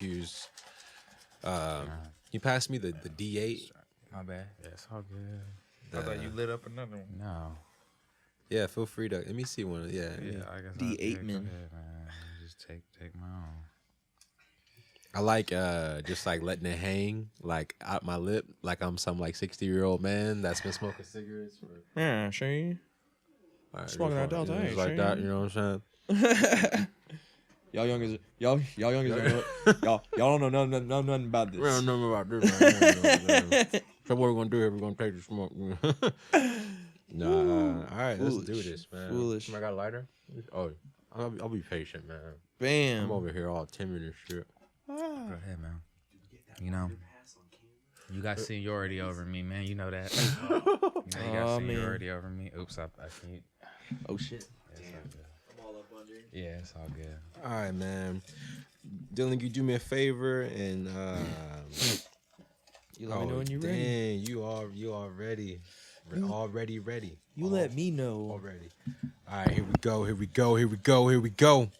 use. You passed me the D8. My bad. Yeah, it's all good. I thought you lit up another one. No. Yeah, feel free to. Let me see one. Yeah. I guess D8 I'll man. Go ahead, man. Just take my own. I like just like letting it hang like out my lip, like I'm some like 60-year-old man that's been smoking cigarettes for. Yeah, sure. All right, Smoking that Delta, just like sure. that. You know what I'm saying? Y'all youngers, y'all youngers, y'all don't know nothing about this. We don't know about this, man. So what we're gonna do here? We're gonna take the smoke. Nah, all right, let's do this, man. Foolish. I got a lighter. Oh, I'll be patient, man. Bam. I'm over here all timid and shit. Go ahead, man. You know, you got seniority over me, man. You know that. You got seniority over me. Oops, I can't. Oh shit. I'm all up under. Yeah, it's all good. All right, man. Dylan, you do me a favor and You let me know when you're ready. Dang, you are ready. Already ready. You let me know. Already. All right, here we go.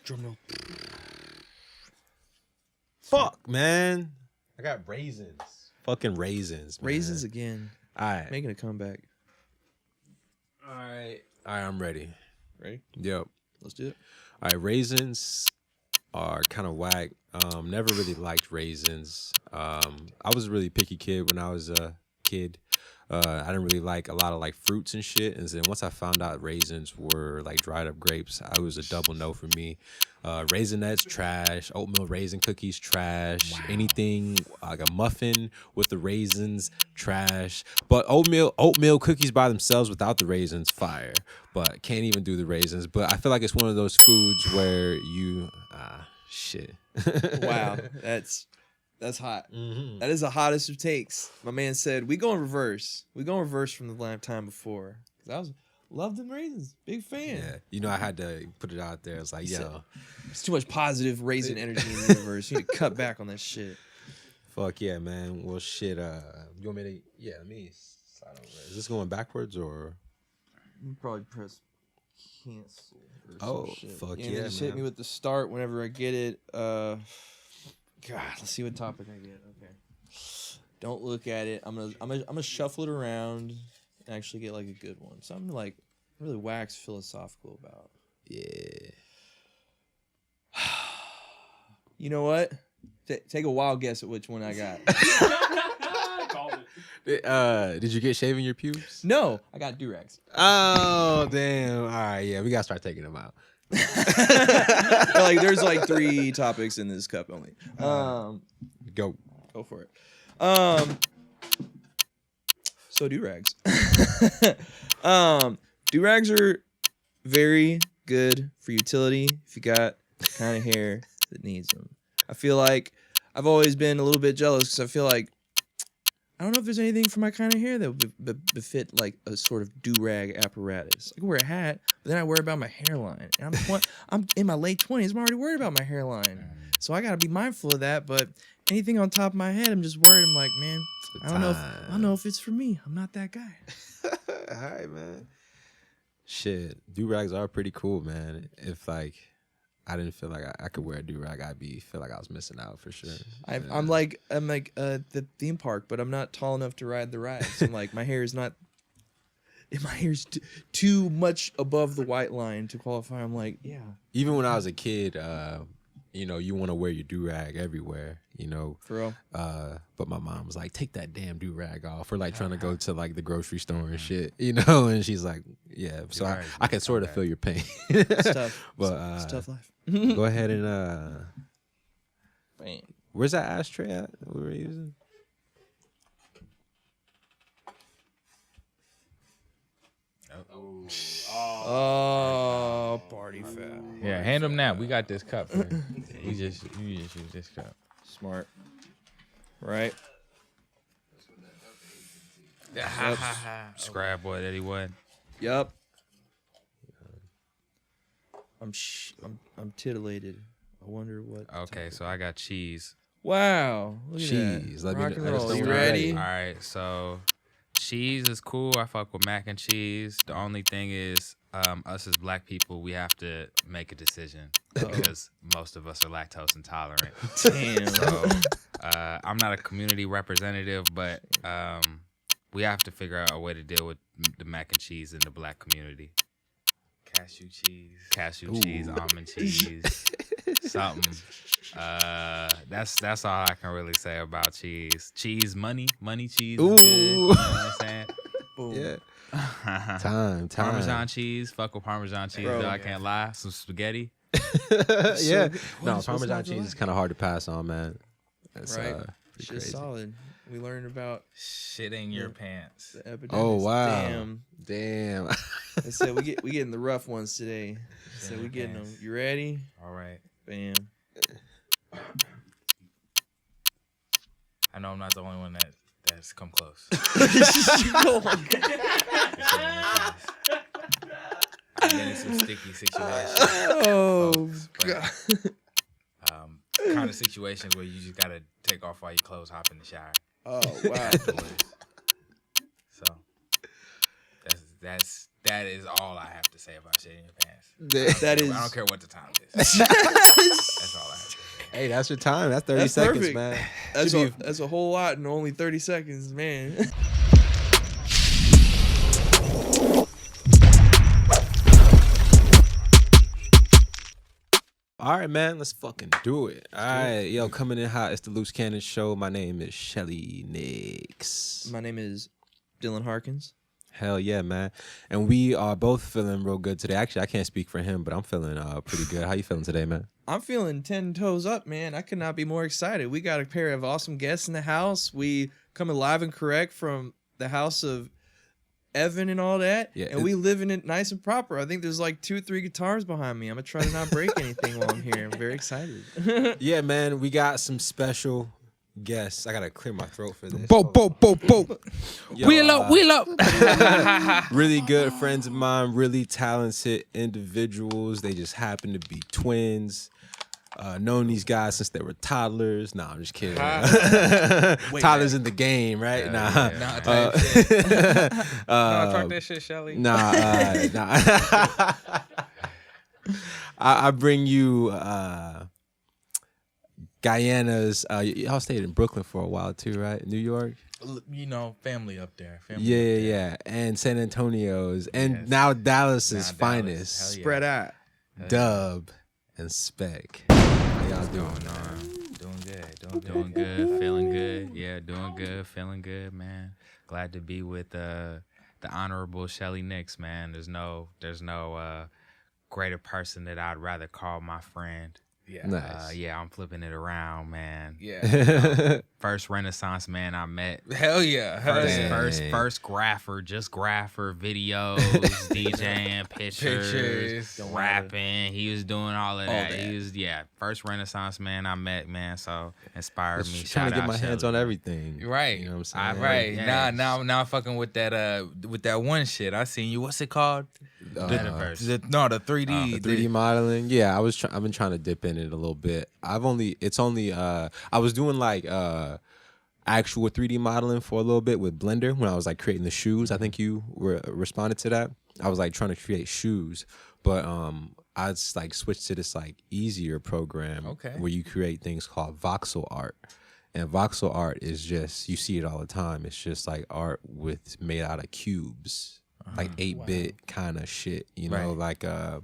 Drum roll. Fuck, man. I got raisins. Fucking raisins, man. Raisins again. All right. Making a comeback. All right, I'm ready. Ready? Yep. Let's do it. All right, raisins are kind of whack. Never really liked raisins. I was a really picky kid when I was a kid. I didn't really like a lot of like fruits and shit. And then once I found out raisins were like dried up grapes, I was a double no for me. Raisinets, trash. Oatmeal raisin cookies, trash. Wow. Anything like a muffin with the raisins, trash. But oatmeal cookies by themselves without the raisins, fire. But can't even do the raisins. But I feel like it's one of those foods where you, shit. Wow, that's hot. Mm-hmm. That is the hottest of takes. My man said, we go in reverse. We go in reverse from the time before. Because love them raisins. Big fan. Yeah. You know, I had to put it out there. It's like, yo. It's too much positive raisin energy in the universe. You need to cut back on that shit. Fuck yeah, man. Well, shit. You want me to? Yeah, let me slide over. Is this going backwards or? You probably press cancel. Or oh, shit. Fuck yeah, yeah, just man. hit me with the start whenever I get it. God, let's see what topic I get. Okay. Don't look at it. I'm gonna shuffle it around and actually get like a good one. Something like really wax philosophical about. Yeah. You know what? Take a wild guess at which one I got. Did you get shaving your pubes? No, I got do-rags. Oh, damn. All right, yeah, we gotta start taking them out. Like there's like 3 topics in this cup only. Go for it. So do-rags. Do-rags are very good for utility if you got the kind of hair that needs them. I feel like I've always been a little bit jealous because I feel like I don't know if there's anything for my kind of hair that would befit like a sort of do-rag apparatus. I can wear a hat, but then I worry about my hairline. And I'm in my late 20s. I'm already worried about my hairline. So I got to be mindful of that. But anything on top of my head, I'm just worried. I'm like, man, I don't know if it's for me. I'm not that guy. All right, man. Shit, do-rags are pretty cool, man. If like I didn't feel like I could wear a do-rag, feel like I was missing out for sure. I'm like the theme park, but I'm not tall enough to ride the rides. I'm like, my hair's too much above the white line to qualify. I'm like, yeah. Even when I was a kid, you know, you want to wear your do-rag everywhere, you know. For real? But my mom was like, take that damn do-rag off. We're like trying to go to like the grocery store and shit, you know. And she's like, yeah. So I can sort of feel your pain. It's tough. But it's tough life. Go ahead and Bam. where's that ashtray at that we were using? Oh, party foul. Yeah, hand them now. We got this cup. Man. you just use this cup. Smart. Right. Scrab boy that he was. Yup. I'm titillated. I wonder what. Okay, so I got cheese. Wow. Look at Cheese. that. Let Rock me and know. roll. You All ready? All right, so cheese is cool. I fuck with mac and cheese. The only thing is us as black people, we have to make a decision because most of us are lactose intolerant. Damn. So I'm not a community representative, but we have to figure out a way to deal with the mac and cheese in the black community. Cashew cheese. Cashew cheese, almond cheese, something. That's all I can really say about cheese. Cheese, money cheese is good. You know what I'm saying? Boom. Yeah. Time. Parmesan cheese. Fuck with Parmesan cheese, Bro, though. I yeah. can't lie. Some spaghetti. Yeah. No, What's Parmesan not to cheese is like? kind of hard to pass on, man. That's Right. pretty It's crazy. just solid. We learned about Shit in your pants. the epidermis. Oh wow. Damn. Damn. I said we getting the rough ones today. I said we getting them. You ready? All right. Bam. I know I'm not the only one that's come close. I'm getting some sticky situations. Oh folks, but, God. Kind of situations where you just gotta take off all your clothes, hop in the shower. Oh wow. Afterwards. So that is all I have to say about shit in your pants. That is. I don't care what the time is. That's all I have to say. Hey, that's your time. That's 30 That's seconds, perfect. man. That's a whole lot in only 30 seconds, man. All right, man. Let's fucking do it. All right. Yo, coming in hot. It's the Loose Cannon Show. My name is Shelly Nix. My name is Dylan Harkins. Hell yeah, man. And we are both feeling real good today. Actually, I can't speak for him, but I'm feeling pretty good. How you feeling today, man? I'm feeling 10 toes up, man. I could not be more excited. We got a pair of awesome guests in the house. We coming live and correct from the house of Evan and all that. Yeah, And we living it nice and proper. I think there's like 2-3 guitars behind me. I'm going to try to not break anything while I'm here. I'm very excited. Yeah, man. We got some special guests. I got to clear my throat for this. Bo. Yo, Wheel up. Really good friends of mine, really talented individuals. They just happen to be twins. Known these guys since they were toddlers. Nah, I'm just kidding. Toddlers in the game, right? Yeah, nah. Nah, type shit. Uh, Talk that shit, Shelly. Nah. I bring you Guyana's. Y'all stayed in Brooklyn for a while too, right? New York. You know, family up there. Family Yeah, up there. yeah, and San Antonio's, and Yes. now Dallas's Now Dallas. finest. Hell yeah. Spread out. Dubb and Spec. How y'all doing? Doing good, feeling good. Yeah, doing good, feeling good, man. Glad to be with the honorable Shelly Nix, man. There's no greater person that I'd rather call my friend. Yeah. Nice. Yeah, I'm flipping it around, man. Yeah. First Renaissance man I met. Hell yeah. Hell yeah. First grapher, just grapher, videos, DJing, pictures, rapping. He was doing all of that. He was first Renaissance man I met, man. So inspired me. Just trying to Shout get my out hands Shelly. on everything. Right. You know what I'm saying? Right. Yeah. Now I'm fucking with that one shit. I seen you. What's it called? Metaverse. The 3D. The 3D modeling. Yeah, I've been trying to dip in it a little bit. I was doing like actual 3D modeling for a little bit with Blender when I was like creating the shoes. I think you responded to that. I was like trying to create shoes, but I just like switched to this like easier program where you create things called voxel art. And voxel art is just, you see it all the time. It's just like art made out of cubes. Like 8-bit kind of shit, you know, like I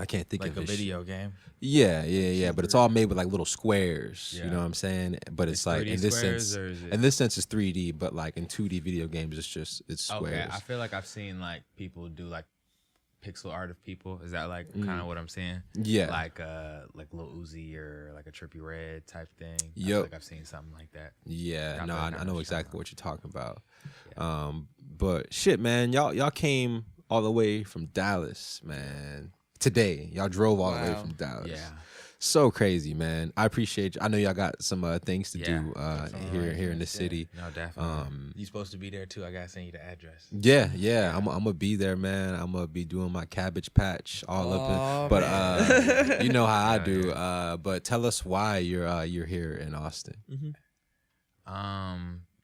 can't think like of a it. video game. Yeah. But it's all made with like little squares. You know what I'm saying? But it's like 3D in this squares, sense, or is it- in this sense, it's 3D. But like in 2D video games, it's squares. Okay, I feel like I've seen like people do like pixel art of people. Is that like kind of what I'm seeing? Yeah. Like Lil Uzi or like a Trippie Redd type thing. I Yep. feel like I've seen something like that. Yeah, Got no, that I kinda know shit exactly on. what you're talking about. Yeah. But shit, man, y'all came all the way from Dallas, man. Today, y'all drove all the way Wow. from Dallas. Yeah. So crazy, man. I appreciate you. I know y'all got some things to Yeah. do here in the city. No, definitely. You supposed to be there too. I gotta send you the address. Yeah. I'm gonna be there, man. I'm gonna be doing my cabbage patch all up Aw, in. But you know how I Yeah, do. But tell us why you're here in Austin.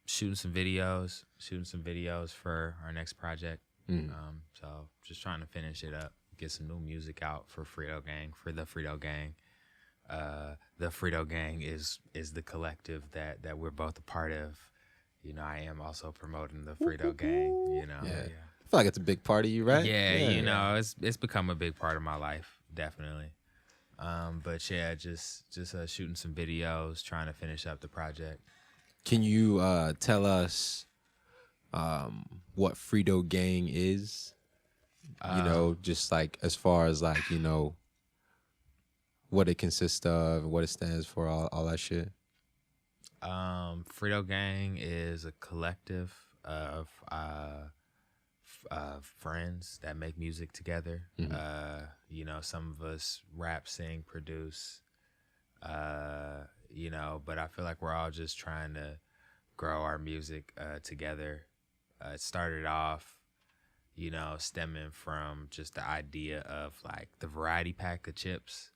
Shooting some videos for our next project. Mm. So just trying to finish it up, get some new music out for Frito Gang, for the Frito Gang. The Frito Gang is the collective that we're both a part of. You know, I am also promoting the Frito Gang. You know, Yeah. I feel like it's a big part of you, right? Yeah, you know, it's become a big part of my life, definitely. But yeah, just shooting some videos, trying to finish up the project. Can you tell us what Frito Gang is? You know, just like as far as like, you know, what it consists of, what it stands for, all that shit. Frito Gang is a collective of friends that make music together. You know, some of us rap, sing, produce. You know, but I feel like we're all just trying to grow our music together. It started off, you know, stemming from just the idea of like the variety pack of chips.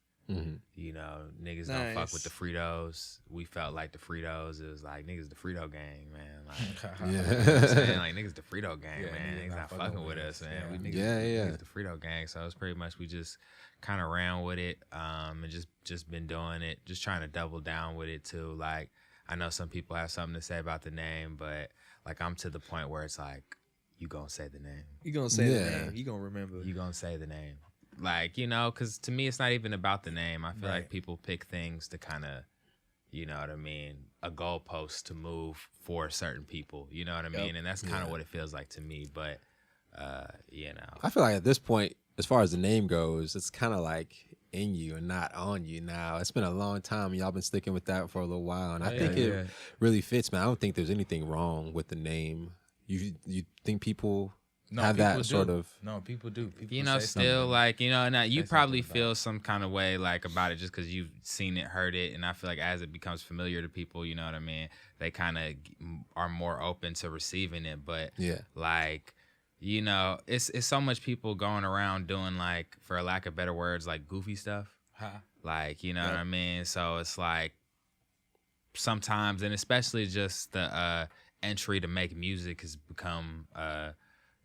You know, niggas don't fuck with the Fritos. We felt like the Fritos. It was like, niggas the Frito Gang, man. Like, you know what I'm saying? Like, niggas the Frito Gang, man. Niggas not fucking with us, man. We niggas the Frito Gang. So it's pretty much we just kind of ran with it and just been doing it, just trying to double down with it too. Like, I know some people have something to say about the name, but like I'm to the point where it's like, you gonna say the name. You gonna say the name. You gonna remember. You gonna say the name. Like, you know, because to me, it's not even about the name. I feel like people pick things to kind of, you know what I mean, a goalpost to move for certain people. You know what I mean? And that's kind of what it feels like to me. But, you know. I feel like at this point, as far as the name goes, it's kind of like in you and not on you now. It's been a long time. Y'all been sticking with that for a little while. And I think it really fits, man. I don't think there's anything wrong with the name. You think people... have that sort of... No, people do. People you know, still something. like, you know, now you probably feel some kind of way like about it just because you've seen it, heard it. And I feel like as it becomes familiar to people, you know what I mean? They kind of are more open to receiving it. But like, you know, it's so much people going around doing like, for lack of better words, like goofy stuff. Like, you know what I mean? So it's like sometimes, and especially just the entry to make music has become...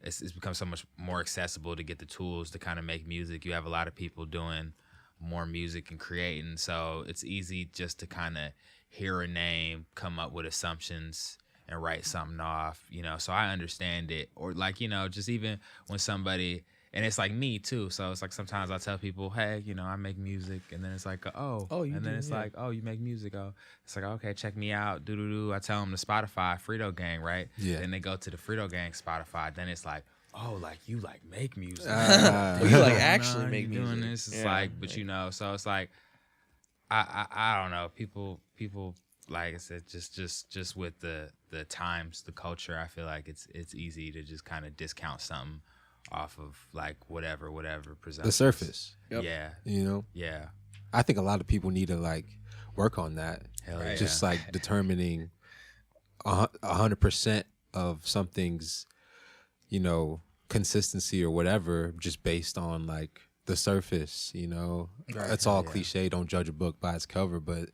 It's become so much more accessible to get the tools to kind of make music. You have a lot of people doing more music and creating, so it's easy just to kind of hear a name, come up with assumptions, and write something off, you know. So I understand it. Or like, you know, just even when somebody, and it's like me too. So it's like sometimes I tell people, hey, you know, I make music, and then it's like, oh, and then it's like, oh, you make music, oh, it's like, okay, check me out, do. I tell them to Spotify, Frito Gang, right? Yeah. Then they go to the Frito Gang Spotify. Then it's like, oh, like you like make music, you like actually make music. Doing this, it's like, but you know, so it's like, I don't know, people. Like I said, just with the times, the culture, I feel like it's easy to just kind of discount something off of like whatever presents the surface. Yeah, you know. Yeah, I think a lot of people need to like work on that. Just like determining 100% of something's, you know, consistency or whatever, just based on like the surface. You know, it's all cliche. Don't judge a book by its cover, but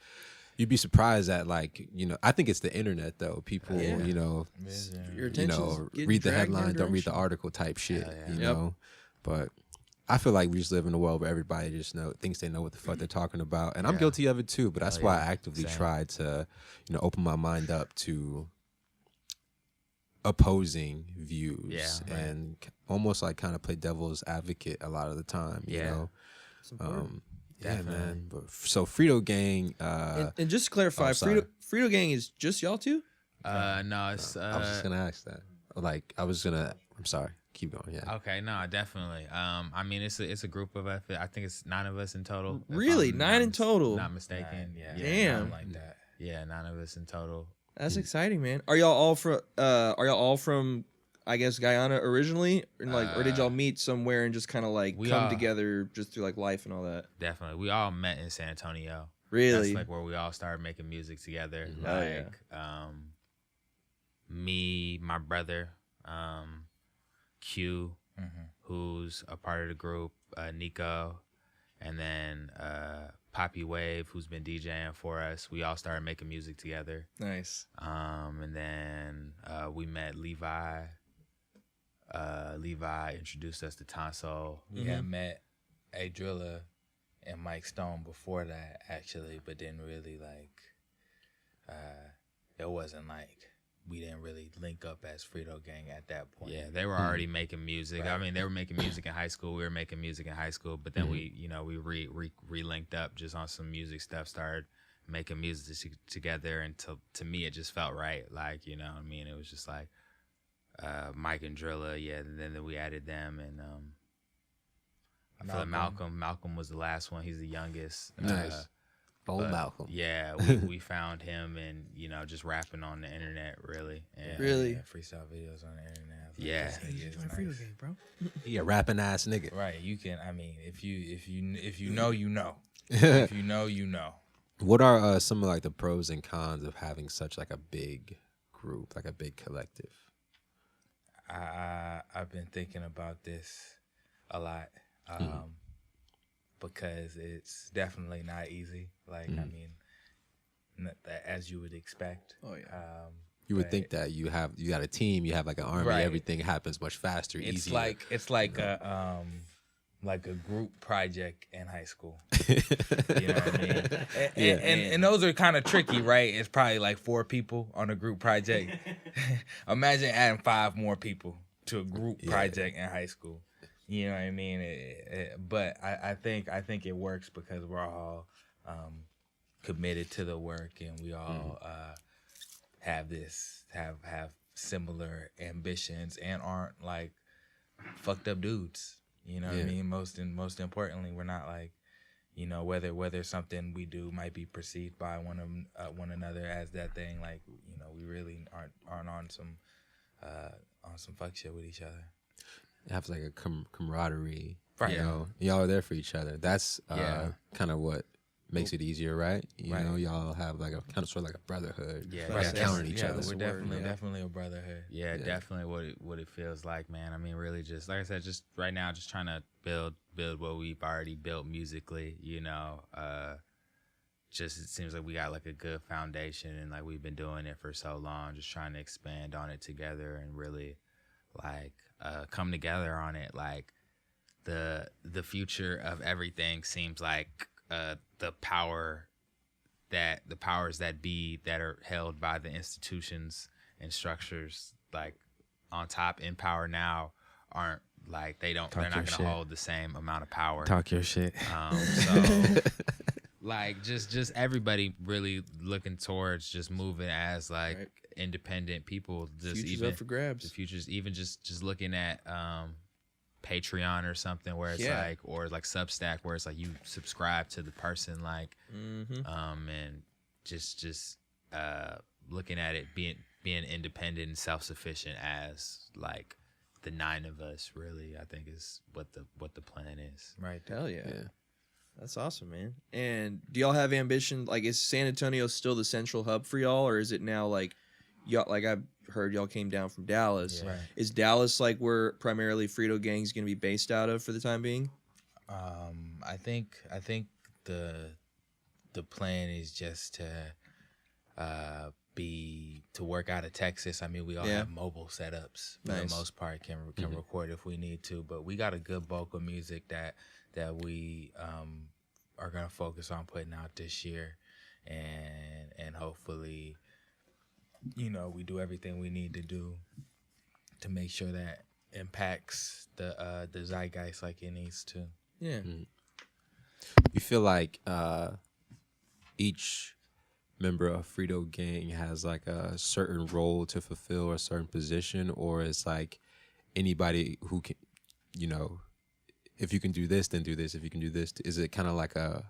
you'd be surprised at like, you know, I think it's the internet though. People, you know, read the headline, don't read the article type shit, you know. But I feel like we just live in a world where everybody just thinks they know what the fuck they're talking about. And I'm guilty of it too, but that's why I actively try to, you know, open my mind up to opposing views and almost like kind of play devil's advocate a lot of the time, you know. Yeah, man. But so Frito Gang. And just to clarify, Frito Gang is just y'all two? No, it's. I was just gonna ask that. Like, I'm sorry. Keep going. Yeah. Okay. No, definitely. I mean, it's a group of us. I think it's 9 of us in total. Really, 9 in total? Not mistaken. Yeah. Damn. Like that. Yeah, 9 of us in total. That's exciting, man. Are y'all all from? I guess Guyana originally, and like, or did y'all meet somewhere and just kind of like come together just through like life and all that? Definitely, we all met in San Antonio. Really, that's like where we all started making music together. Me, my brother, Q, who's a part of the group, Nico, and then Poppy Wave, who's been DJing for us. We all started making music together. Nice. And then we met Levi. Levi introduced us to Tonsil. We had met A Driller and Mike Stone before that, actually, but didn't really it wasn't like we didn't really link up as Frito Gang at that point. Yeah, they were already making music. Right. I mean, they were making music in high school. We were making music in high school, but then we re-linked up just on some music stuff, started making music together, and to me, it just felt right. Like, you know what I mean? It was just like Mike and Drilla, and then we added them, and I feel like Malcolm was the last one. He's the youngest. Nice. Old Malcolm. Yeah, we found him, and just rapping on the internet, really. And Really? Yeah, freestyle videos on the internet. Yeah. It's nice. Frito Gang, bro. He a rapping ass nigga. Right. You can. I mean, if you know, you know. If you know, you know. What are some of like the pros and cons of having such like a big group, like a big collective? I've been thinking about this a lot. Because it's definitely not easy. Like, I mean, as you would expect. Oh yeah. You would think that you got a team, you have like an army, Right. everything happens much faster, It's easier. it's like a group project in high school. You know what I mean? And those are kind of tricky, right? It's probably like 4 people on a group project. Imagine adding 5 more people to a group project in high school. You know what I mean? But I think it works because we're all committed to the work, and we all have similar ambitions and aren't like fucked up dudes. You know what I mean? Most importantly, we're not like, whether something we do might be perceived by one another as that thing, like, we really aren't on some fuck shit with each other. It has like a camaraderie, Right. Y'all are there for each other. That's kind of what makes it easier, right? You Right. know, y'all have like a kind of sort of like a brotherhood. Yeah, Y'all right. counting each other. We're definitely a brotherhood. Yeah, definitely what it feels like, man. I mean, really, just like I said, just right now, just trying to build what we've already built musically. Just it seems like we got like a good foundation, and like we've been doing it for so long, just trying to expand on it together and really like come together on it. Like the future of everything seems like the powers that be that are held by the institutions and structures like on top in power now aren't like they're not going to hold the same amount of power. Talk your shit. So like just everybody really looking towards just moving as like independent people. Just Future's even up for grabs. the future's even just looking at Patreon or something where it's like, or like Substack where it's like you subscribe to the person, like and just looking at it being independent and self-sufficient as like the 9 of us, really, I think is what the plan is. Right. Hell yeah. That's awesome, man. And do y'all have ambition? Like, is San Antonio still the central hub for y'all, or is it now like y'all? Like I've heard y'all came down from Dallas. Yeah. Right. Is Dallas like where primarily Frito Gang's going to be based out of for the time being? I think the plan is just to work out of Texas. I mean, we all have mobile setups for the most part, can record if we need to, but we got a good bulk of music that we are gonna focus on putting out this year, and hopefully, we do everything we need to do to make sure that impacts the zeitgeist like it needs to. Yeah. You feel like each member of Frito Gang has like a certain role to fulfill or a certain position, or it's like anybody who can, if you can do this, then do this. If you can do this, is it kind of like a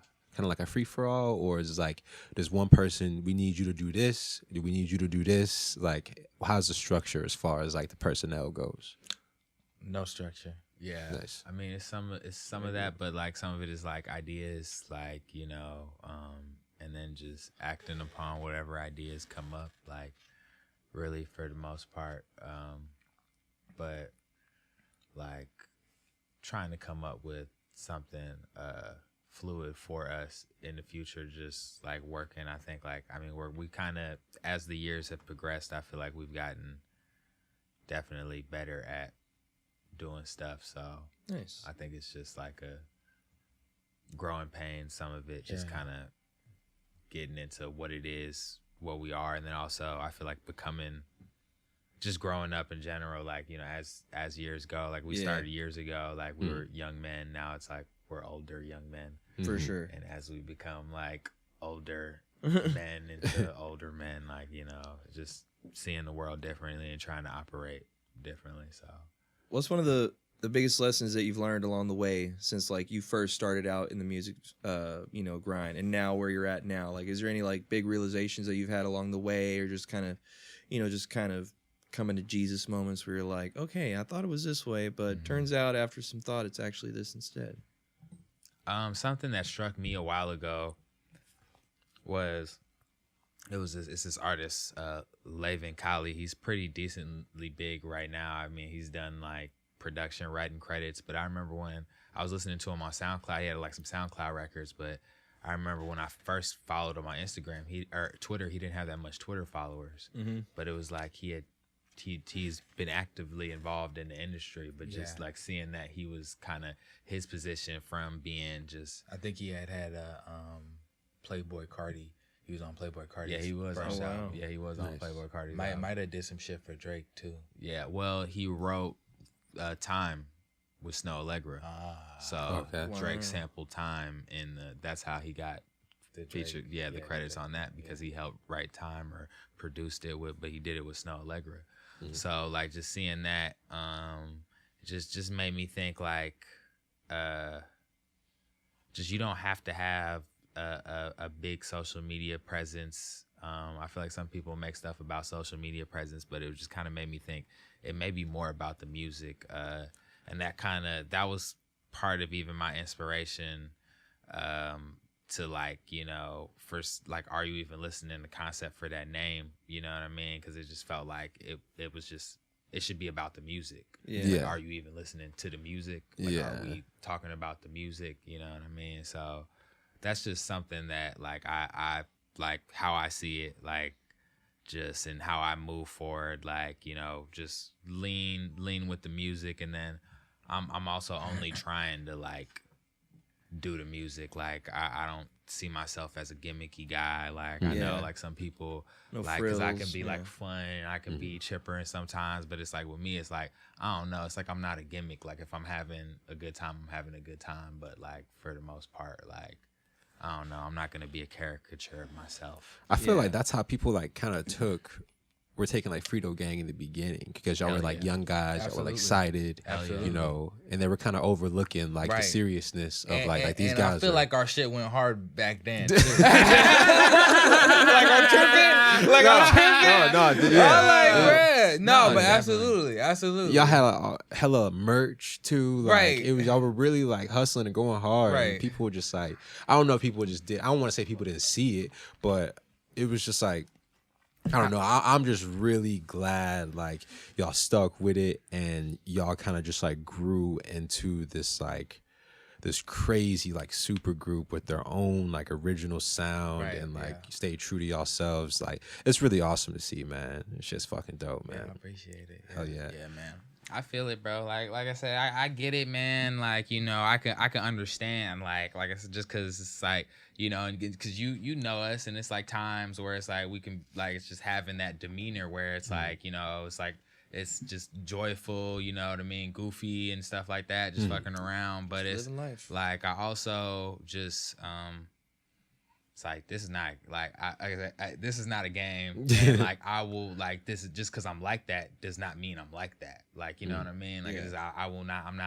free for all, or is it like there's one person, we need you to do this, we need you to do this? Like, how's the structure as far as like the personnel goes? No structure. Yeah, Nice. I mean, it's some of that, but like some of it is like ideas, like and then just acting upon whatever ideas come up, like really for the most part. But like trying to come up with something fluid for us in the future, just like working. I think we kind of, as the years have progressed, I feel like we've gotten definitely better at doing stuff. So Nice. I think it's just like a growing pain. Some of it just kind of getting into what it is, what we are, and then also I feel like becoming, just growing up in general. Like, you know, as years go, like we started years ago, like we were young men. Now it's like we're older young men. For sure. And as we become like older men into older men, like, you know, just seeing the world differently and trying to operate differently. So what's one of the biggest lessons that you've learned along the way since like you first started out in the music you know, grind, and now where you're at now? Like, is there any like big realizations that you've had along the way, or just kind of, you know, just kind of coming to Jesus moments where you're like, okay, I thought it was this way, but turns out after some thought it's actually this instead? Something that struck me a while ago was it's this artist, Lavin Kali. He's pretty decently big right now. I mean, he's done like production, writing credits, but I remember when I was listening to him on SoundCloud, he had like some SoundCloud records, but I remember when I first followed him on Instagram, or Twitter, he didn't have that much Twitter followers, but it was like he's been actively involved in the industry, but just like seeing that he was kind of his position from being just, I think he had Playboy Cardi. He was on Playboy Cardi. Yeah, he was. First album. Yeah, he was on Playboy Cardi. Might have did some shit for Drake too. Yeah, well, he wrote Time with Snow Allegra. So Drake sampled Time in that's how he got The featured. Drake, The credits on that, because he helped write Time or produced it but he did it with Snow Allegra. So like just seeing that, just made me think like, just you don't have to have a big social media presence. I feel like some people make stuff about social media presence, but it just kind of made me think it may be more about the music. And that was part of even my inspiration to like, you know, first, like, are you even listening? The concept for that name, you know what I mean? Because it just felt like it was just, it should be about the music. Like, are you even listening to the music? Like, are we talking about the music? You know what I mean? So that's just something that like I like how I see it, like just and how I move forward, like, you know, just lean with the music. And then I'm also only trying to like do the music. Like I don't see myself as a gimmicky guy. Like I know like some people like, because I can be like fun and I can be chipper and sometimes, but it's like with me it's like I don't know, it's like I'm not a gimmick. Like if I'm having a good time, I'm having a good time, but like for the most part, like I don't know, I'm not gonna be a caricature of myself. I feel like that's how people like kind of we're taking like Frito Gang in the beginning, because y'all were like young guys, y'all were like excited, you know, and they were kind of overlooking like the seriousness of like these guys. I feel like our shit went hard back then too. Like I'm tripping. Like I'm tripping. But absolutely. Y'all had hella merch too. Like, it was, y'all were really like hustling and going hard. And people were just like, I don't know if people just did. I don't want to say people didn't see it, but it was just like, I don't know. I'm just really glad like y'all stuck with it and y'all kind of just like grew into this like this crazy like super group with their own like original sound and like stay true to yourselves. Like it's really awesome to see, man. It's just fucking dope, man. I appreciate it. Hell yeah. Yeah, man. I feel it, bro. Like I said, I get it, man. Like, you know, I can understand. Like I said, just because it's like, you know, because you know us, and it's like times where it's like we can like it's just having that demeanor where it's like, you know, it's like it's just joyful, you know what I mean, goofy and stuff like that, just fucking around. But Just it's living life. like I also just it's like this is not like I this is not a game, and like I will like this is just because I'm like that does not mean I'm like that. Like you know what I mean? Like it's, I will not. I'm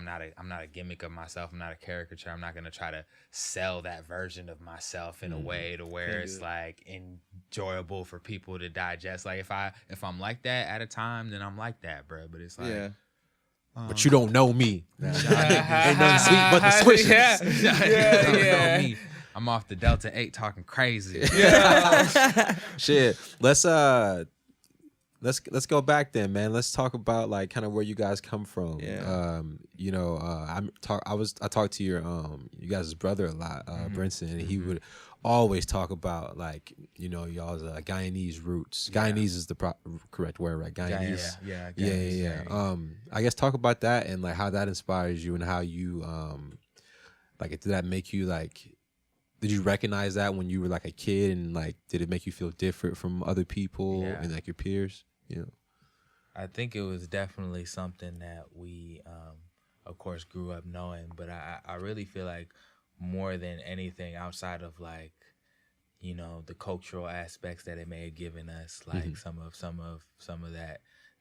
not a gimmick of myself. I'm not a caricature. I'm not gonna try to sell that version of myself in a way to where it's like enjoyable for people to digest. Like if I'm like that at a time, then I'm like that, bro. But it's like. But you don't know me. Ain't nothing sweet but the swishers. Yeah. Me. I'm off the Delta 8 talking crazy. Shit. Let's let's go back then, man. Let's talk about like kind of where you guys come from. Yeah. You know, I talked to your you guys' brother a lot, Brinson, and he would always talk about like, you know, y'all's Guyanese roots. Guyanese is the correct word, right? Guyanese. Yeah. I guess talk about that and like how that inspires you and how you like did that make you like. Did you recognize that when you were like a kid, and like did it make you feel different from other people and like your peers? You know, I think it was definitely something that we, of course, grew up knowing. But I really feel like more than anything, outside of like, you know, the cultural aspects that it may have given us, like some of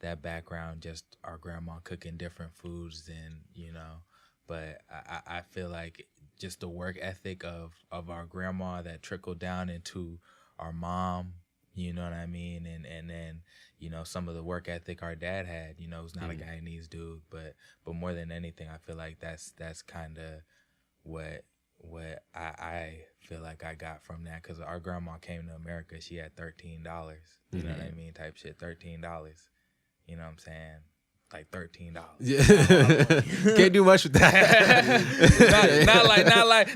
that background, just our grandma cooking different foods, and you know. But I feel like just the work ethic of our grandma that trickled down into our mom, you know what I mean? And then, you know, some of the work ethic our dad had, you know, who's not a Guyanese dude, but more than anything, I feel like that's kind of what I feel like I got from that, because our grandma came to America, she had $13, you know what I mean, type shit, $13, you know what I'm saying? Like $13. Yeah, can't do much with that.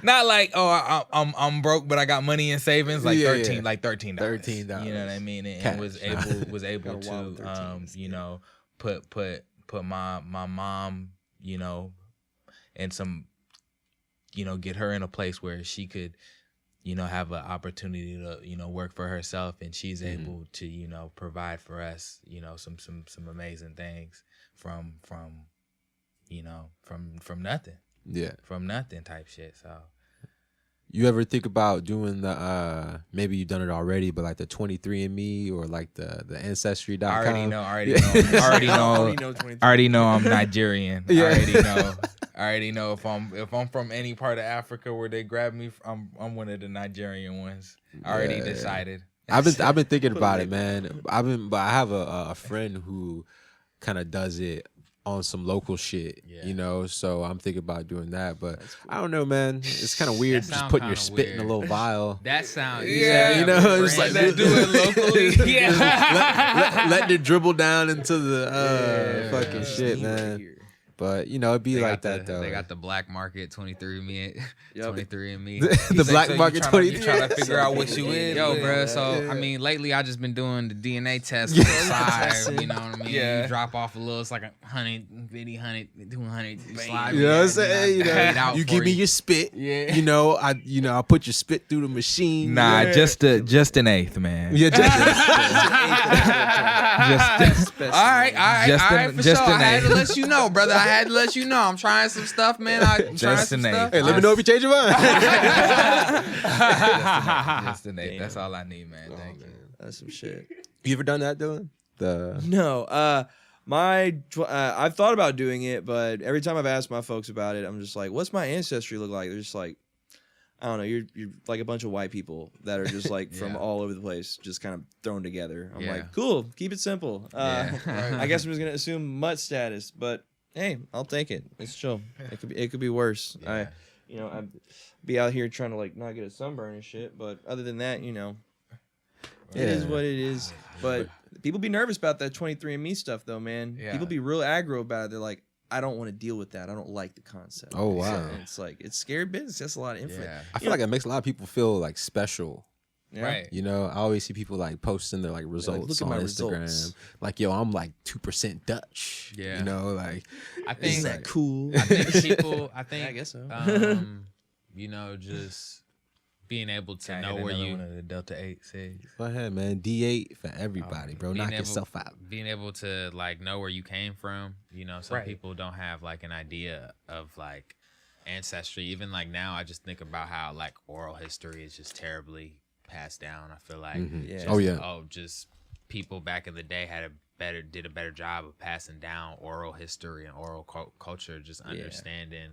not like oh I'm broke but I got money in savings, like $13. $13. You know what I mean? And was able to you know put my mom, you know, and some, you know, get her in a place where she could, you know, have an opportunity to, you know, work for herself, and she's able to, you know, provide for us, you know, some amazing things from you know, from nothing. Yeah. From nothing type shit. So you ever think about doing the maybe you've done it already, but like the 23andMe or like the ancestry.com? I already know I'm Nigerian. I already know if I'm from any part of Africa where they grab me, I'm one of the Nigerian ones. I already decided. I've been thinking about it, man. But I have a friend who kind of does it on some local shit, you know, so I'm thinking about doing that, but cool. I don't know, man. It's kind of weird just putting your spit in a little vial. That sounds, you know, it's like do it locally. Letting it dribble down into the fucking shit, man. But you know, it'd be like that though. They got the black market 23andMe. The black market 23. You trying to figure out what you is, yo, bro. So I mean, lately I just been doing the DNA test on the side. You know what I mean? Yeah. You drop off a little. It's like 100, 50, 100, 200. You know what I'm saying? You know, you give me your spit. Yeah. You know, I put your spit through the machine. Nah, just an eighth, man. Yeah, just all right, for sure. I had to let you know, brother. I had to let you know. I'm trying some stuff, man. I'm trying some stuff. Hey, let me know if you change your mind. Just an eighth. That's all I need, man. Thank you. That's some shit. You ever done that, Dylan? No. I've thought about doing it, but every time I've asked my folks about it, I'm just like, what's my ancestry look like? They're just like, I don't know, you're like a bunch of white people that are just like from all over the place, just kind of thrown together. I'm like, cool, keep it simple. I guess I'm just gonna assume mutt status, but hey, I'll take it. It's chill. It could be worse. I'd be out here trying to like not get a sunburn and shit, but other than that, you know, it is what it is. But people be nervous about that 23andMe stuff though, man. Yeah. People be real aggro about it. They're like, I don't want to deal with that. I don't like the concept. Oh, wow. And it's like, it's scary business. That's a lot of info. Yeah. I feel like it makes a lot of people feel like special. Yeah. Right. You know, I always see people like posting their like results look at on my Instagram. results. Like, yo, I'm like 2% Dutch. Yeah. You know, like, I think Isn't that cool? I think people. I think I guess so. you know, just being able to Can I know get where another you. one of the Delta 8-6? go ahead, man. D8 for everybody, bro. Knock yourself out. Being able to like know where you came from. You know, some Right. people don't have like an idea of like ancestry. Even like now, I just think about how like oral history is just terribly passed down. I feel like Yeah. just people back in the day did a better job of passing down oral history and oral culture, just understanding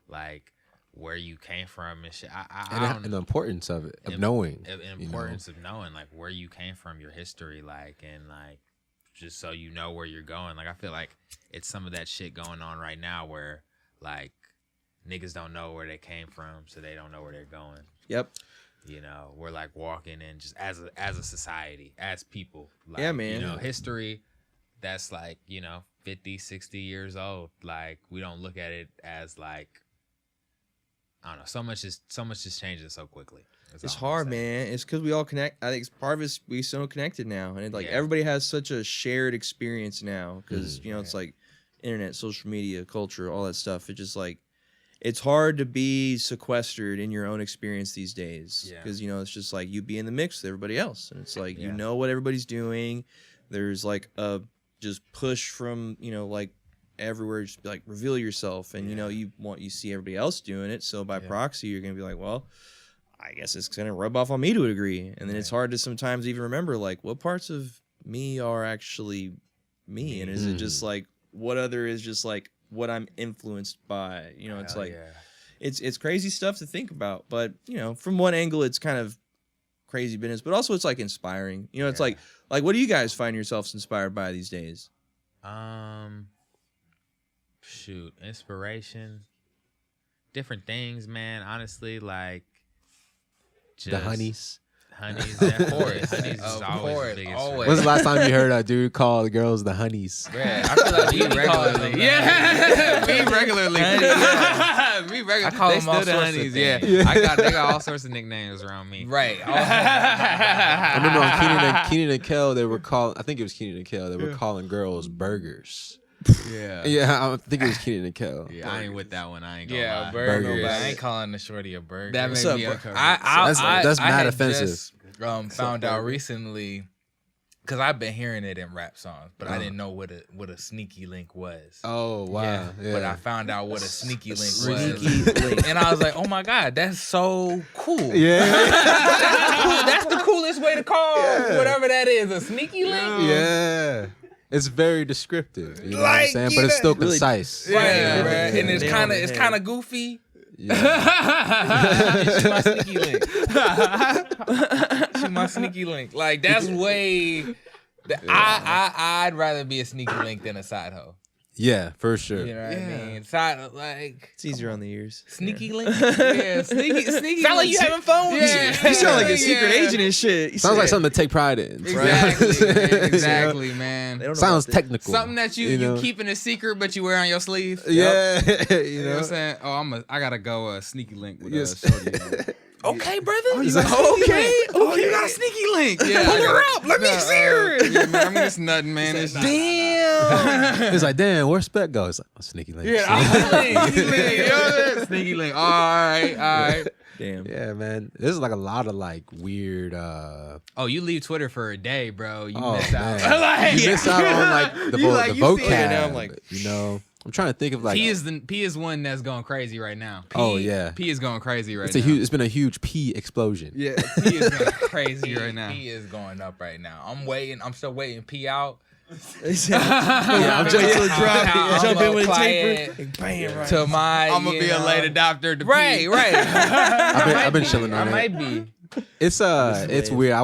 like where you came from and shit. And the importance of it, of knowing. The importance of knowing like where you came from, your history, like, and like just so you know where you're going. Like I feel like it's some of that shit going on right now where, like, niggas don't know where they came from, so they don't know where they're going. Yep. You know, we're like walking in just as a society, as people. Like, Yeah, man. You know, history that's like, you know, 50, 60 years old. Like, we don't look at it as like, I don't know. So much is changing so quickly. It's hard, man. It's because we all connect. I think it's part of it's we so connected now, and everybody has such a shared experience now. Because you know, it's like internet, social media, culture, all that stuff. It's just like it's hard to be sequestered in your own experience these days. Because you know, it's just like you be in the mix with everybody else, and it's like you know what everybody's doing. There's like a just push from like everywhere, just like reveal yourself, and you know you see everybody else doing it, so by proxy you're gonna be like, well, I guess it's gonna rub off on me to a degree, and then it's hard to sometimes even remember like what parts of me are actually me, and is it just like what other is just like what I'm influenced by, you know? It's like it's crazy stuff to think about, but you know, from one angle it's kind of crazy business, but also it's like inspiring, you know? It's like what do you guys find yourselves inspired by these days? Shoot, inspiration, different things, man. Honestly, like just The honeys. Honeys, of course. Honeys is always the biggest. When's the last time you heard a dude call the girls the honeys? Yeah, I feel like we regularly. We regularly. I call them all the sorts honeys. of Yeah, things. they got all sorts of nicknames around me. Right. I remember on Keenan and Kel, they were calling. I think it was Keenan and Kel. They were calling girls burgers. Yeah, I think it was Keenan and Kel. Yeah, I ain't with that one. I ain't gonna Yeah, lie. burgers. I ain't calling the shorty a burger. That made me uncomfortable. That's I mad had offensive. Just, found out recently, because I've been hearing it in rap songs, but I didn't know what a sneaky link was. Oh wow! Yeah. But I found out what a sneaky link was, link. and I was like, "Oh my god, that's so cool!" Yeah. That's the coolest way to call whatever that is, a sneaky link. Yeah. It's very descriptive, you know what I'm Like, saying? you But it's know- still concise. Right, Yeah. right. And it's Nail on the kind head. of goofy. Yeah. She my sneaky link. She my sneaky link. Like that's way. I'd rather be a sneaky link than a side hoe. Yeah, for sure. You know what I mean? Side like It's easier on the ears. sneaky link. Yeah, sneaky. Sound like you having fun with Yeah. me. You sound like a Yeah. secret agent and shit. You Sounds like said- something to take pride in. Exactly, man. You know? Exactly, man. They don't know Sounds about that. technical. Something that you know? keeping a secret, but you wear on your sleeve. Yeah, You know you what know. I'm saying? Oh, I gotta go sneaky link with Yes. shorty. Okay, brother. you got a okay. Oh, you got a sneaky link. Yeah, Pull I her gotta- up. Let me see her. Yeah, man, I'm just nothing, man. It's Damn. It's like, damn, where's Spec go? It's like, oh, sneaky link. Sneaky link. You know what I'm saying? Sneaky link. All right. Damn. Yeah, man. There's like a lot of like weird. Oh, you leave Twitter for a day, bro. You Oh miss out. man, Like, you miss out on like the, You the you see it, vocab. and now I'm like, you know, I'm trying to think of like. P is one that's going crazy right now. Oh, yeah. P is going crazy right it's now. a huge. It's been a huge P explosion. Yeah, P is going crazy right now. He is going up right now. I'm still waiting P out. I'm just to drop. I'm Jump in with a apply taper. it Bam, right. to my. I'm gonna you be a know- late adopter. To Right, P. right. I've been chilling I on it. might be. It's it's wave. weird.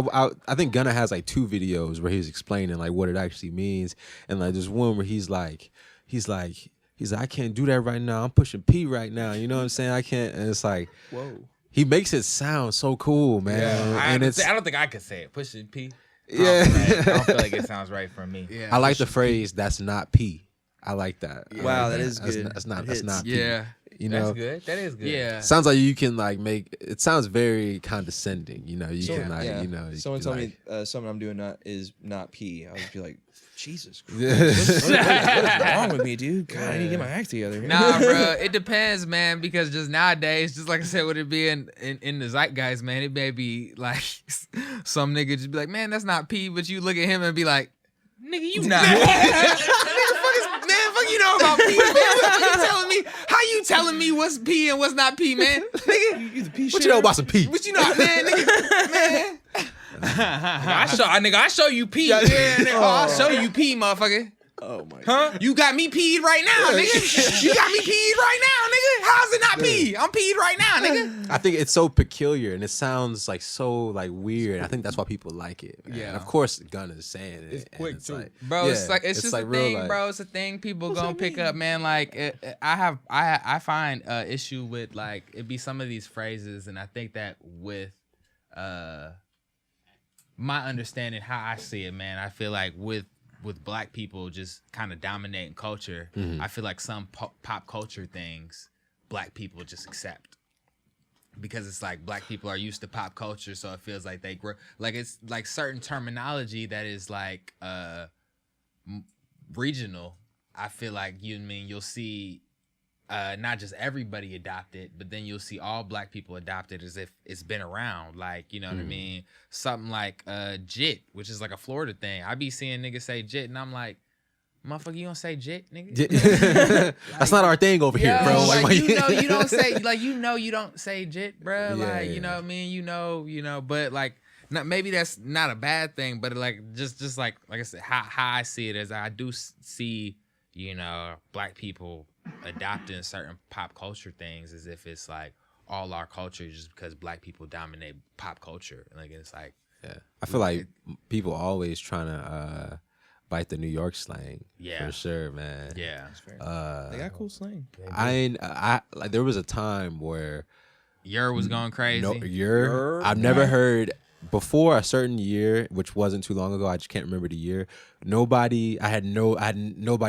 I think Gunna has like 2 videos where he's explaining like what it actually means, and like there's one where he's like, I can't do that right now. I'm pushing P right now. You know what I'm saying? I can't. And it's like, Whoa. he makes it sound so cool, man. And it's I don't think I could say it. Push it, P. yeah. I don't feel like it sounds right for me. Yeah, I like the phrase "that's not P." I like that. I Wow, like that is That's good. not- That's not. It That's hits. not. P. Yeah, You That's know, good. That is good. yeah. sounds like you can like make. It sounds very condescending. You know, you can like. Yeah. You know, you Someone can, tell like, me something I'm doing is not P. I would be like, Jesus Christ. Yeah. What's wrong with me, dude? God, I need to get my act together. Nah, bro, it depends, man. Because just nowadays, just like I said, would it be in the zeitgeist, man? It may be like some nigga just be like, man, that's not P, but you look at him and be like, nigga, you not. Fuck you know about P, man. What you telling me? How you telling me what's P and what's not P, man? Nigga, You the P What you know about some P? what you know, man? Nigga, man. I show you P. Yeah, nigga, I'll show you P, motherfucker. Oh my God. Huh? You got me peed right now, nigga. You got me peed right now, nigga. How's it not pee? I'm peed right now, nigga. I think it's so peculiar and it sounds like so like weird. I think that's why people like it. Man. Yeah. And of course, Gunna is saying it. It's and quick, too. Like, Bro, yeah, it's like it's just like a real, thing, like- bro. It's a thing people gonna pick up, man. Like I find issue with like it be some of these phrases, and I think that with my understanding, how I see it, man, I feel like with black people just kind of dominating culture, I feel like some pop culture things black people just accept. Because it's like black people are used to pop culture, so it feels like they grow. Like it's like certain terminology that is like regional. I feel like you'll see not just everybody adopt it, but then you'll see all black people adopt it as if it's been around. Like, you know what I mean? Something like jit, which is like a Florida thing. I be seeing niggas say jit, and I'm like, motherfucker, you don't say jit, nigga? That's not our thing over here, bro. Like, you don't say, like, you don't say jit, bro. Like, you know what I mean? You know, but like, maybe that's not a bad thing, but like, just like I said, how I see it is I do see, you know, black people adopting certain pop culture things as if it's like all our culture just because black people dominate pop culture. Like, it's like, I feel like people always trying to bite the New York slang. For sure, man. Yeah. They got cool slang. I like, there was a time where was going crazy. No, I've never heard before a certain year, which wasn't too long ago. I just can't remember the year. Nobody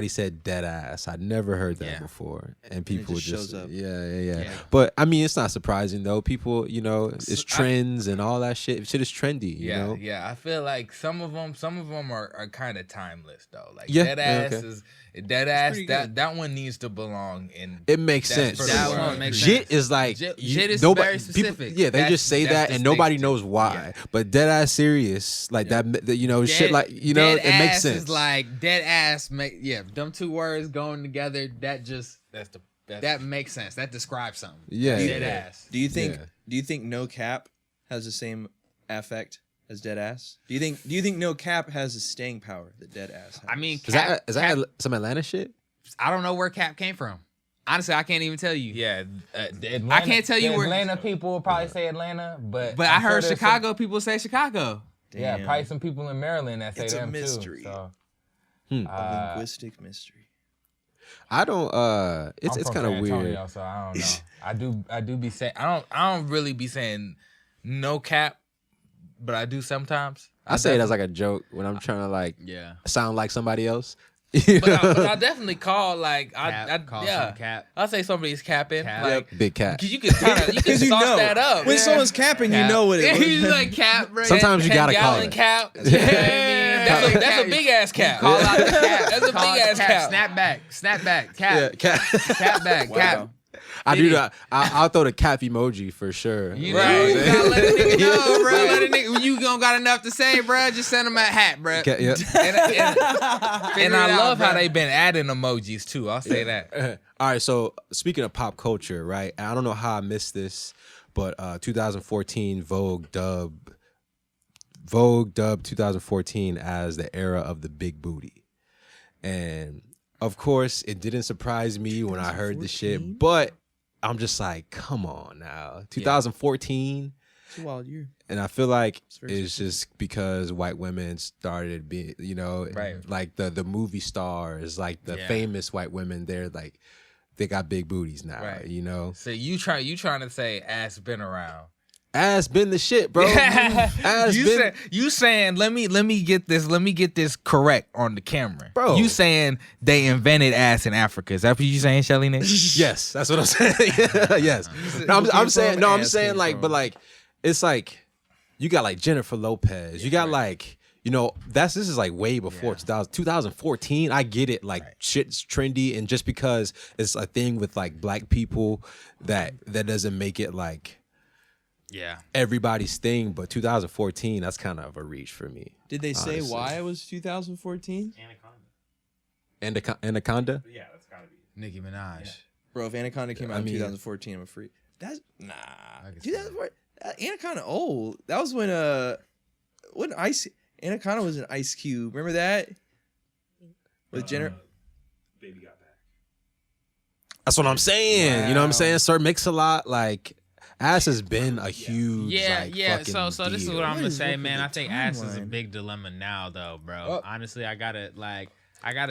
said dead ass. I'd never heard that before, and people just just shows up. Yeah. But I mean, it's not surprising though. People, you know, it's trends and all that shit. Shit is trendy. You know? I feel like some of them are kind of timeless though. Like dead ass is dead ass. That one needs to belong in. It makes sense. That one makes Jit sense. is like Jit is nobody, very specific. People, they just say that and nobody knows why. Yeah. But dead ass serious, like that, you know, shit like, you know, it makes sense. Is like dead ass. Them two words going together. That makes sense. That describes something. Dead ass. Do you think no cap has the same affect as dead ass? Do you think no cap has the staying power that dead ass has? I mean, is that some Atlanta shit? I don't know where cap came from. Honestly, I can't even tell you. Yeah, Atlanta, I can't tell you where. Atlanta people will probably say Atlanta, but I heard Chicago people say Chicago. Damn. Yeah, probably some people in Maryland that say It's a them mystery. too. So, A linguistic mystery. I don't. It's kind of weird. So I don't know. I do be saying I don't really be saying no cap, but I do sometimes. I say it as like a joke when I'm trying to like sound like somebody else. But I definitely call like cap. I'll say somebody's capping. Like, big cap. Cause you can sauce that up. When someone's capping, you know what it is. He's like cap, bro. Sometimes you gotta call it. Cap. You know what I mean? That's a big ass cap. Call out the cap. That's a big ass cap. Snap back, cap. Cap. Cap back, cap. I do that. I'll throw the cap emoji for sure. You know, you gotta let a nigga know, bro. Let a nigga, when you don't got enough to say, bro, just send him a hat, bro. Yeah. And I love how they've been adding emojis too. I'll say that. All right, so speaking of pop culture, right? I don't know how I missed this, but 2014 Vogue dubbed 2014 as the era of the big booty. And of course, it didn't surprise me when I heard the shit, but I'm just like, come on now. 2014. It's a wild year. And I feel like it's just because white women started being, you know, like the movie stars, like the famous white women, they're like, they got big booties now, you know? So you trying to say ass been around. Ass been the shit, bro. You saying let me get this correct on the camera, bro. You saying they invented ass in Africa? Is that what you saying, Shelly? Yes, that's what I'm saying. Yes. No, I'm saying like, but like, it's like you got like Jennifer Lopez. You got like, you know, this is like way before 2014. I get it, like shit's trendy, and just because it's a thing with like black people, that doesn't make it like. Yeah, everybody's thing, but 2014, that's kind of a reach for me. Did they say why it was 2014? Anaconda? Yeah, that's gotta be Nicki Minaj. Yeah. Bro, if Anaconda came out in 2014, I'm a freak. That's 2014. Anaconda old. That was when Anaconda was an Ice Cube. Remember that? With Jenner. Baby Got Back. That's what I'm saying. Wow. You know what I'm saying? Sir Mix-a-Lot, like. Ass has been a huge So this is what I'm gonna say, man. I think ass is a timeline? big dilemma now, though, bro. Honestly, I gotta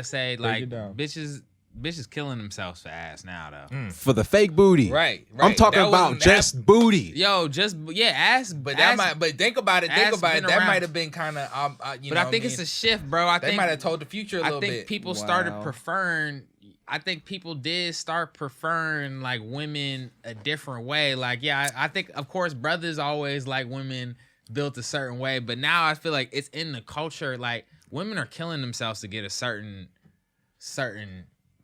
say, like, bitches bitches killing themselves for ass now though. For the fake booty. Right. I'm talking That about wasn't just booty. Yo, ass. But ass, but think about it. ass been That around. might have been kind of you but know. I think it's a shift, bro. They might have told the future a little I think bit. people started Wow. preferring. I think people did start preferring like women a different way. Like, yeah, I think of course brothers always like women built a certain way, but now I feel like it's in the culture. Like women are killing themselves to get a certain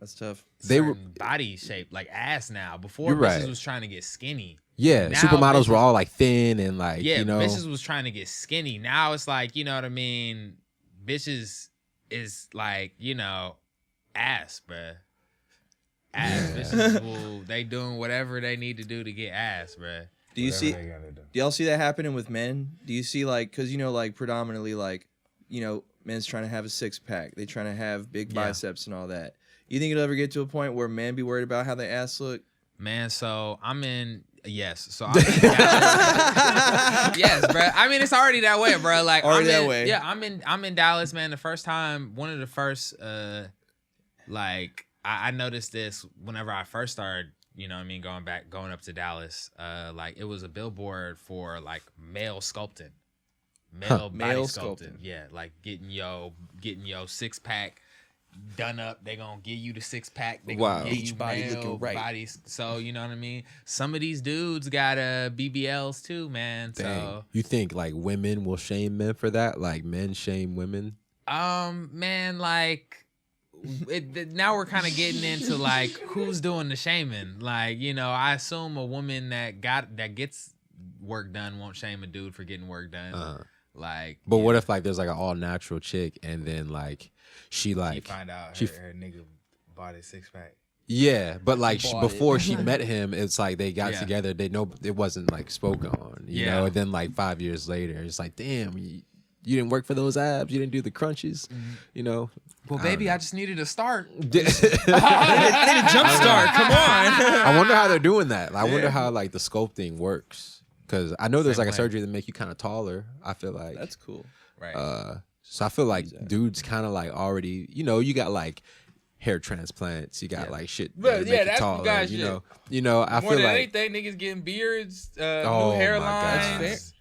That's tough. They were- body shape, like ass now. Before You're bitches right. was trying to get skinny. Yeah, Now supermodels were bitches- all like thin and like, Yeah, you know. bitches was trying to get skinny. Now it's like, you know what I mean? Bitches is like, you know, ass, bruh. Ass. Yeah. Bitches they doing whatever they need to do to get ass, bruh. Do you Whatever see? they gotta do. Do y'all see that happening with men? Do you see like, cause you know, like predominantly like, you know, men's trying to have a 6-pack. They trying to have big Yeah. biceps and all that. You think it'll ever get to a point where men be worried about how their ass look? Man, so I'm in. Yes, so I'm in Dallas. Yes, bro. I mean, it's already that way, bro. Like Already I'm that in, way. Yeah, I'm in Dallas, man. The first time, one of the first, like I noticed this whenever I first started. You know what I mean? Going up to Dallas. Like it was a billboard for like male sculpting, male body Male sculpting. sculpting. Yeah, like getting your 6-pack done up. They gonna give you the 6-pack. They Wow. gonna give Each you body male looking right. bodies. So you know what I mean. Some of these dudes got BBLs too, man. Dang. So You think like women will shame men for that? Like men shame women? man, like. Now we're kind of getting into like who's doing the shaming. Like, you know, I assume a woman that gets work done won't shame a dude for getting work done. Like, But yeah, what if like there's like an all natural chick and then like she You like find out she- her nigga bought his 6-pack. yeah, but like Bought before it. she met him, it's like they got Yeah. together. They know it wasn't like spoken on, you Yeah. know. And then like 5 years later, it's like, damn, you didn't work for those abs. You didn't do the crunches, you know. well, baby, I just needed a start. I need a jump start. Come on. I wonder how they're doing that. I wonder how like the sculpting works, because I know there's Same like a way. surgery that make you kind of taller. I feel like That's cool. Right. so I feel like dudes kind of like already, you know, you got like hair transplants, you got like shit. But, that yeah, make you that's taller, guys' you know. I More feel than like anything, niggas getting beards, Oh, new my hairlines. God. That's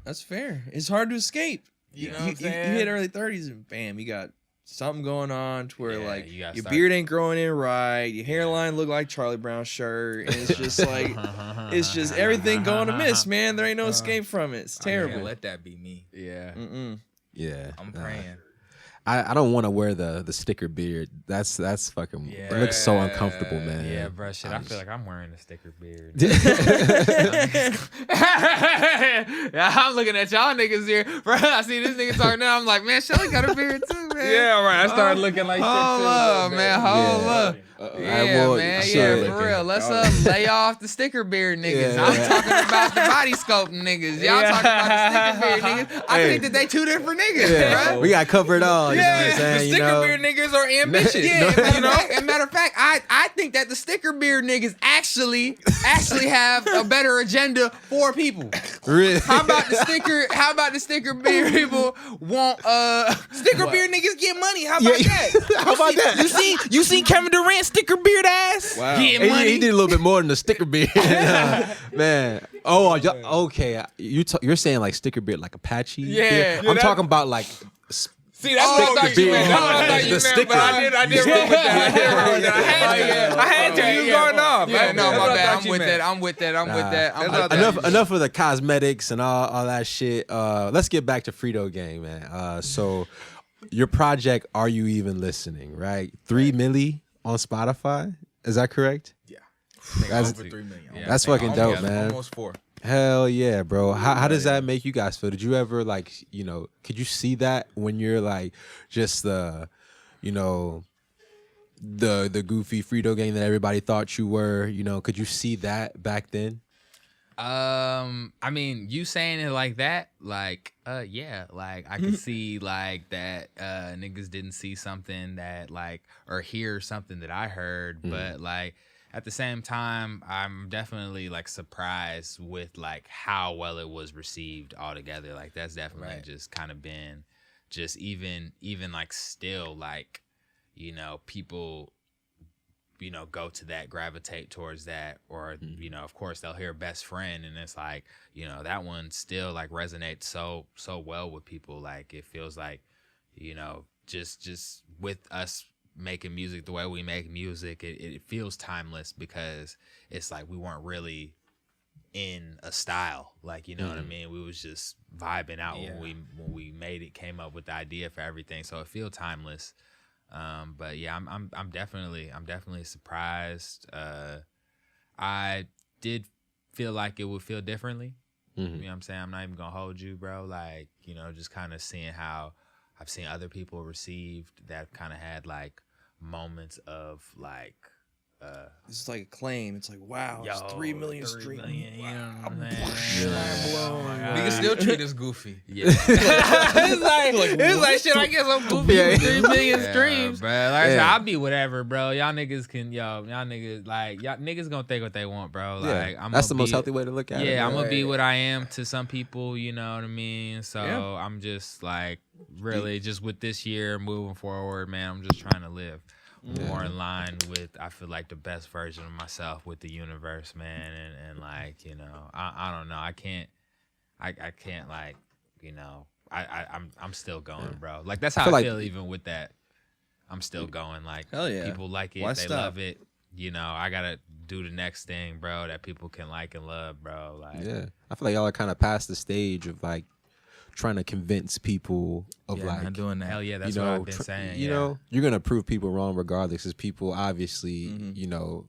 That's fair. It's hard to escape. You know you, what I'm saying? you hit early 30s and bam, you got something going on to where Yeah, like you your gotta start- beard ain't growing in right, your hairline look like Charlie Brown's shirt, and it's just like it's just everything going to miss, man. There ain't no escape from it. It's I terrible. can't let that be me. Yeah. yeah. I'm praying. I don't want to wear the sticker beard. That's fucking. Yeah. It looks so uncomfortable, man. Yeah, bro. Shit, I feel like I'm wearing a sticker beard. Yeah, I'm looking at y'all niggas here, bro. I see this nigga talking now. I'm like, man, Shelly got a beard too, man. Yeah, right. I started looking like shit Hold too. up, man. Hold Yeah. up. Yeah, well, man. shit. Yeah, for real. Let's lay off the sticker beard niggas. Yeah. I'm talking about the body sculpting niggas. Y'all talking about the sticker beard niggas. I think that they two different niggas, Yeah. bro. We got to cover it all. You know what I'm Yeah, the saying? sticker You know? beard niggas are ambitious. Yeah, you know. and matter of fact, I think that the sticker beard niggas actually have a better agenda for people. Really? How about the sticker beard people want Sticker beard niggas get money. How Yeah. about that? How about that? You seen Kevin Durant sticker beard ass? Wow. Getting He, money. he did a little bit more than the sticker beard, man. Oh, okay. You're saying like sticker beard, like Apache? Yeah. beard? Yeah, I'm that- talking about like. See, that's what I thought you meant. That's what I thought you The meant. But I did roll with that. I had to. You was going off. Yeah, no, That's my what I bad. thought I'm you with meant. that. I'm with that. I'm with that. I'm That's with what I that. Enough of the cosmetics and all that shit. Let's get back to Frito Gang, man. So your project, Are You Even Listening, right? 3 milli on Spotify. Is that correct? That's- Over 3 million. Yeah. That's fucking dope, Almost- man. Almost 4. Hell yeah, bro. How does that make you guys feel? Did you ever like, could you see that when you're like just the goofy Frito Gang that everybody thought you were, could you see that back then? I mean, you saying it like that, like, yeah, like I could see like that niggas didn't see something that like or hear something that I heard, but like at the same time, I'm definitely like surprised with like how well it was received altogether. Like that's definitely just kind of been just even like still like, people you know, go to that, gravitate towards that, or you know, of course they'll hear best friend, and it's like, you know, that one still like resonates so well with people. Like it feels like, you know, just with us making music the way we make music, it feels timeless because it's like we weren't really in a style, like, you know what I mean, we was just vibing out when we made it, came up with the idea for everything, so it feels timeless. But yeah, I'm definitely surprised. I did feel like it would feel differently. You know what I'm saying? I'm not even gonna hold you, bro. Like, you know, just kind of seeing how I've seen other people received that kind of had like moments of like, It's like acclaim. It's like, wow, it's 3 million streams. You know what I'm saying? Niggas still treat us goofy. Yeah. It's like shit. I guess I'm goofy. Yeah. With 3 million Yeah, streams. bro. Like I said, I'll be whatever, bro. Y'all niggas can, y'all niggas, like, y'all niggas gonna think what they want, bro. Like, Yeah, that's the most healthy way to look at it. Yeah, I'm gonna be Right. what I am to some people, you know what I mean? So I'm just like, really, just with this year moving forward, man, I'm just trying to live more in line with, I feel like, the best version of myself with the universe, man. And like, you know, I don't know. I can't like, you know, I'm still going, bro. Like that's how feel I like- feel even with that. I'm still going. Like, Hell yeah. people like it, Why they stop? love it. You know, I gotta do the next thing, bro, that people can like and love, bro. Like, Yeah, I feel like y'all are kind of past the stage of like trying to convince people of Yeah, like, not doing that. hell yeah, that's you what know, I've been saying. you know, you're gonna prove people wrong regardless, because people obviously, you know,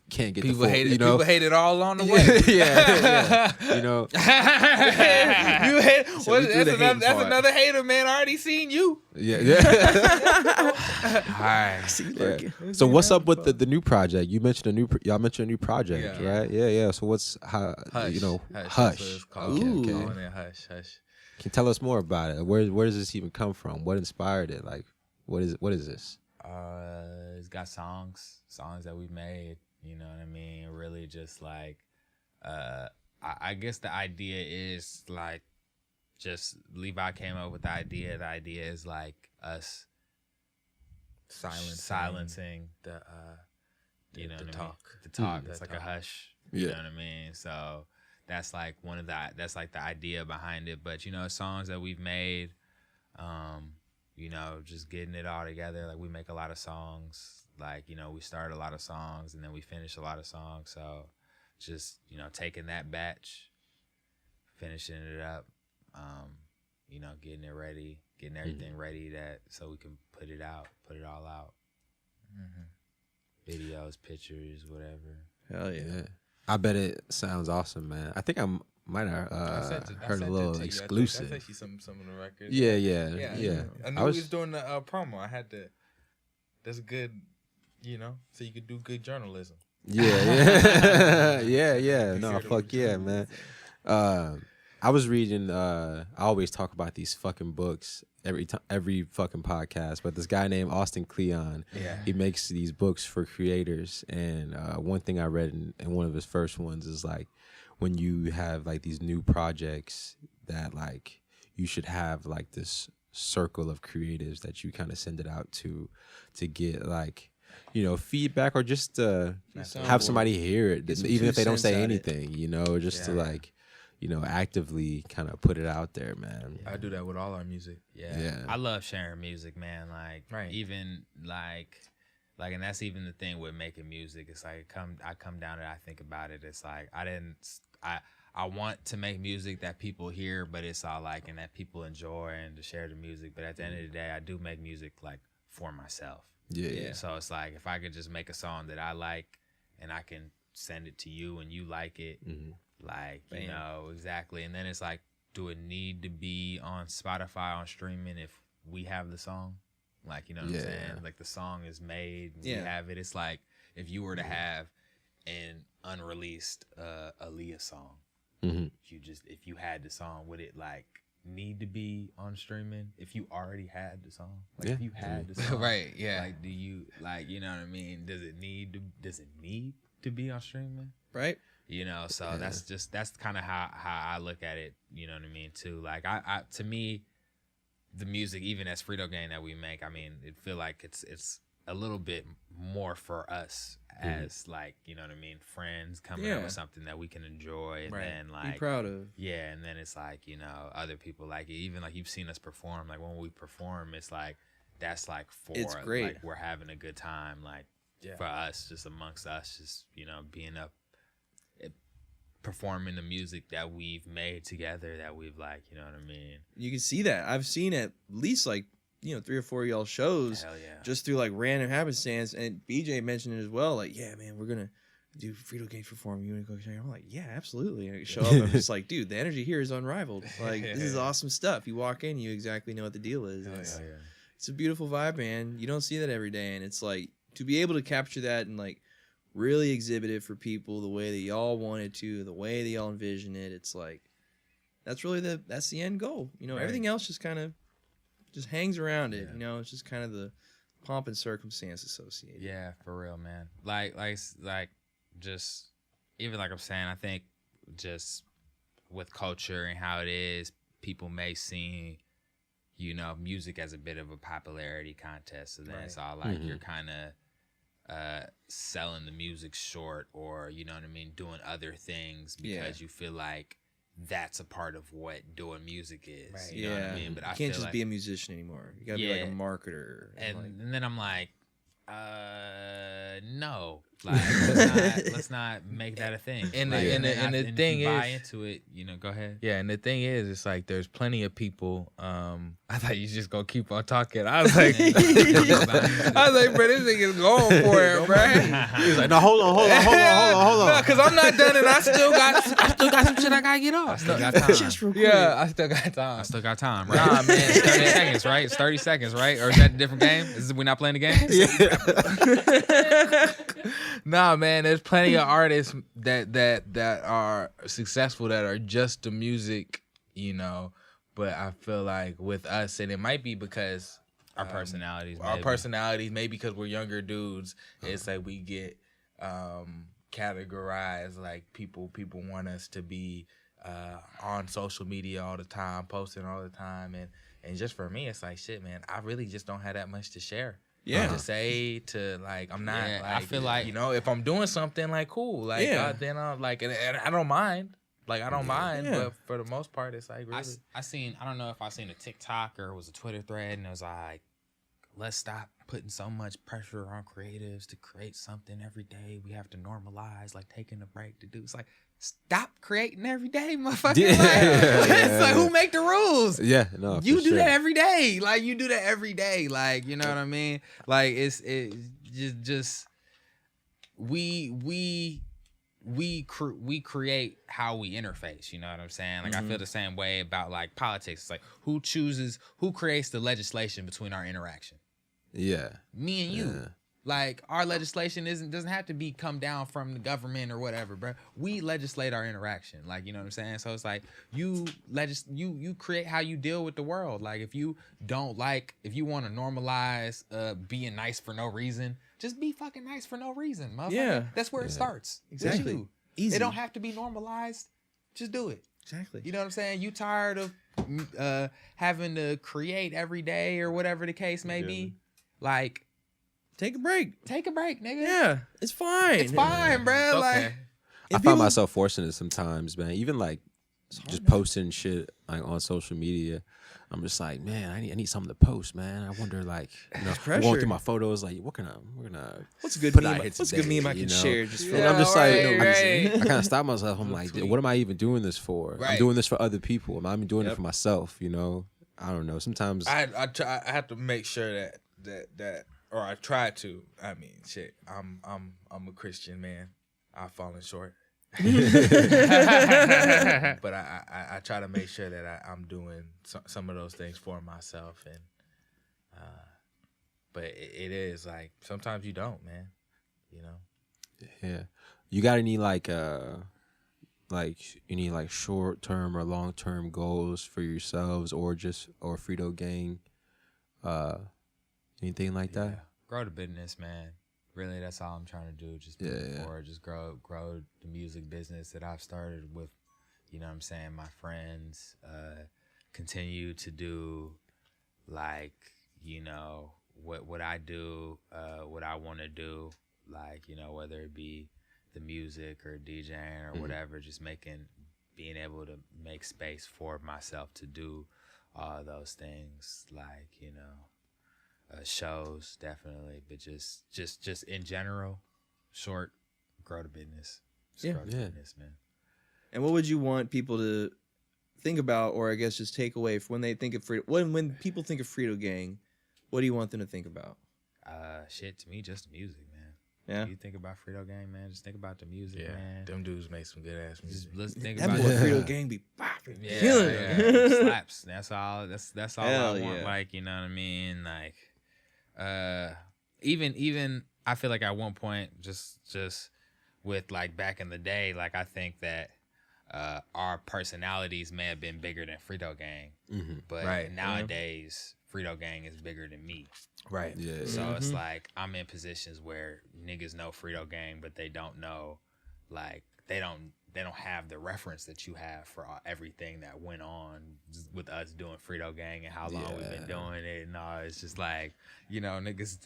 can't get People the full, hate it. you know, People hate it all on the way. yeah, you know, You hate. So we threw the hating That's part. another hater, man. I already seen you. yeah. All right. Yeah. So what's up with the new project? You mentioned y'all mentioned a new project, Yeah. right? Yeah. So what's Hush. you know, That's Hush. what it's called. Okay, Ooh. okay. Going in, hush. Can you tell us more about it? Where does this even come from? What inspired it? Like, what is this? It's got songs that we made, you know what I mean? Really just like, I guess the idea is like, just Levi came up with the idea. The idea is like us silencing the you know the what talk. I mean? The talk. The It's like talk. a hush. You Yeah. know what I mean? So that's like that's like the idea behind it. But you know, songs that we've made, you know, just getting it all together. Like we make a lot of songs. Like, you know, we start a lot of songs and then we finish a lot of songs. So just, you know, taking that batch, finishing it up, you know, getting it ready, getting everything ready so we can put it all out. Videos, pictures, whatever. Hell yeah. Yeah, I bet it sounds awesome, man. I think I might have heard a little exclusive. I sent you some of the records. Yeah. I knew he was doing the promo. I had to. That's good, you know, so you could do good journalism. Yeah. No, Heard fuck what yeah, you man. said. I was reading. I always talk about these fucking books every fucking podcast. But this guy named Austin Kleon, Yeah. he makes these books for creators. And one thing I read in one of his first ones is like, when you have like these new projects, that like you should have like this circle of creatives that you kind of send it out to get like, you know, feedback, or just have somebody hear it, Get some even if they don't 2 say cents at it. anything, you know, just to like, you know, actively kind of put it out there, man. I do that with all our music. Yeah. I love sharing music, man. Like, Right. even like, and that's even the thing with making music. It's like I come down and I think about it. It's like I want to make music that people hear, but it's all like, and that people enjoy and to share the music. But at the end of the day, I do make music like for myself. Yeah. So it's like, if I could just make a song that I like and I can send it to you and you like it, like, you know, exactly. And then it's like, do it need to be on Spotify, on streaming, if we have the song? Like, you know what I'm saying? Like, the song is made, we have it. It's like, if you were to have an unreleased Aaliyah song, if you had the song, would it like need to be on streaming if you already had the song? Like, if you had the song, Right, yeah. Like, do you, like, you know what I mean? Does it need to be on streaming? Right? You know, so that's kind of how I look at it. You know what I mean too. Like, I to me, the music, even as Frito Gang that we make, I mean, it feel like it's a little bit more for us as like, you know what I mean, friends coming up Yeah. with something that we can enjoy, and Right. then Be like proud of. yeah, and then it's like, you know, other people like it. Even like you've seen us perform, like when we perform, it's like that's like for It's great. like we're having a good time, like Yeah. for us, just amongst us, just, you know, being up performing the music that we've made together, that we've like, you know what I mean? You can see that. I've seen at least like, 3 or 4 of y'all shows Hell yeah. just through like random happenstance. And BJ mentioned it as well. Like, yeah, man, we're gonna do Frito Gang perform. You wanna go check? I'm like, yeah, absolutely. And I show up. I'm just like, dude, the energy here is unrivaled. Like, this is awesome stuff. You walk in, you exactly know what the deal is. Hell It's, yeah. it's a beautiful vibe, man. You don't see that every day, and it's like to be able to capture that and like really exhibit it for people the way that y'all wanted to, the way that y'all envision it. It's like that's really that's the end goal. Right. Everything else just kind of just hangs around it. Yeah. It's just kind of the pomp and circumstance associated. Yeah, for real, man. Like just even like I'm saying, I think just with culture and how it is, people may see, you know, music as a bit of a popularity contest. So then it's all like you're kind of selling the music short, or, you know what I mean, doing other things because you feel like that's a part of what doing music is. Right. You know what I mean? But you I can't feel just like, be a musician anymore. You gotta be like a marketer. and then I'm like, no, like let's not make that a thing. And Like, the if thing you buy is, into it, you know, go ahead. yeah, and the thing is, it's like there's plenty of people. I thought you just gonna keep on talking. I was like, bro, this nigga's going for it, bro. He's like, no, hold on. No, because I'm not done, and I still got some shit I gotta get off. I still got time. Yeah, I still got time. I still got time, right? Nah, man. It's 30 seconds, right? It's 30 seconds, right? Or is that a different game? We not playing the game? Nah, man, there's plenty of artists that are successful that are just the music, you know. But I feel like with us, and it might be because Our personalities, maybe because we're younger dudes, it's like we get categorized like people want us to be on social media all the time, posting all the time, and just for me, it's like shit, man. I really just don't have that much to share. Yeah. To say, to like, I'm not. Yeah, like, I feel like, you know, if I'm doing something like cool, like then I'm like, and I don't mind. Like I don't mind, but for the most part, it's like really. I don't know if I seen a TikTok or it was a Twitter thread, and it was like, let's stop putting so much pressure on creatives to create something every day. We have to normalize like taking a break to do. It's like, stop creating every day, motherfucker. Yeah. Like, it's like, who make the rules? Yeah, no, You for do sure. that every day. Like you do that every day. Like, you know what I mean? Like it's just we create how we interface. You know what I'm saying? Like I feel the same way about like politics. It's like who creates the legislation between our interaction? Yeah. Me and you. Yeah. Like our legislation doesn't have to come down from the government or whatever, bro. We legislate our interaction. Like, you know what I'm saying? So it's like you create how you deal with the world. Like if you want to normalize being nice for no reason, just be fucking nice for no reason, motherfucker. Yeah. That's where it starts. Exactly. With you. Easy. It don't have to be normalized. Just do it. Exactly. You know what I'm saying? You tired of having to create every day or whatever the case may be? Like, Take a break. take a break, nigga. Yeah, it's fine. It's fine, bro. It's Like, okay. I If find people- myself forcing it sometimes, man. Even like just posting shit like on social media. I'm just like, man, I need something to post, man. I wonder, like, you know, pressure. going through my photos, like, we're gonna What's a good put meme? out here What's a good today, meme I you can know? share? Just for And I'm just like, right. I kind of stop myself. I'm like, what am I even doing this for? Right. I'm doing this for other people. Am I even doing it Yep. for myself? You know, I don't know. Sometimes I have to make sure that or I try to. I mean, shit. I'm a Christian man. I've fallen short. But I try to make sure that I'm doing some of those things for myself, and but it is like sometimes you don't, man. You know. yeah. You got any like any like short term or long term goals for yourselves or Frito Gang? Anything like that? grow the business, man. Really, that's all I'm trying to do. Just do it for just grow the music business that I've started with, you know what I'm saying, my friends. Continue to do, like, you know, what I do, what I want to do, like, you know, whether it be the music or DJing or whatever, just being able to make space for myself to do all those things, like, you know, shows definitely, but just in general, short, grow the business. Just grow the business, man. And what would you want people to think about, or I guess just take away when they think of when people think of Frito Gang? What do you want them to think about? Shit, to me, just the music, man. Yeah. You think about Frito Gang, man, just think about the music, man. Them dudes make some good ass music. Just let's think That about boy it. Frito Gang be popping, Yeah, killing yeah. it. Slaps. That's all. That's all Hell I want. yeah. Like, you know what I mean? Like, even I feel like at one point, just with like back in the day, like I think that our personalities may have been bigger than Frito Gang, but nowadays Frito Gang is bigger than me. Right. Yeah. So it's like I'm in positions where niggas know Frito Gang, but they don't know, like they don't have the reference that you have for everything that went on with us doing Frito Gang and how long we've been doing it and all. It's just like, you know, niggas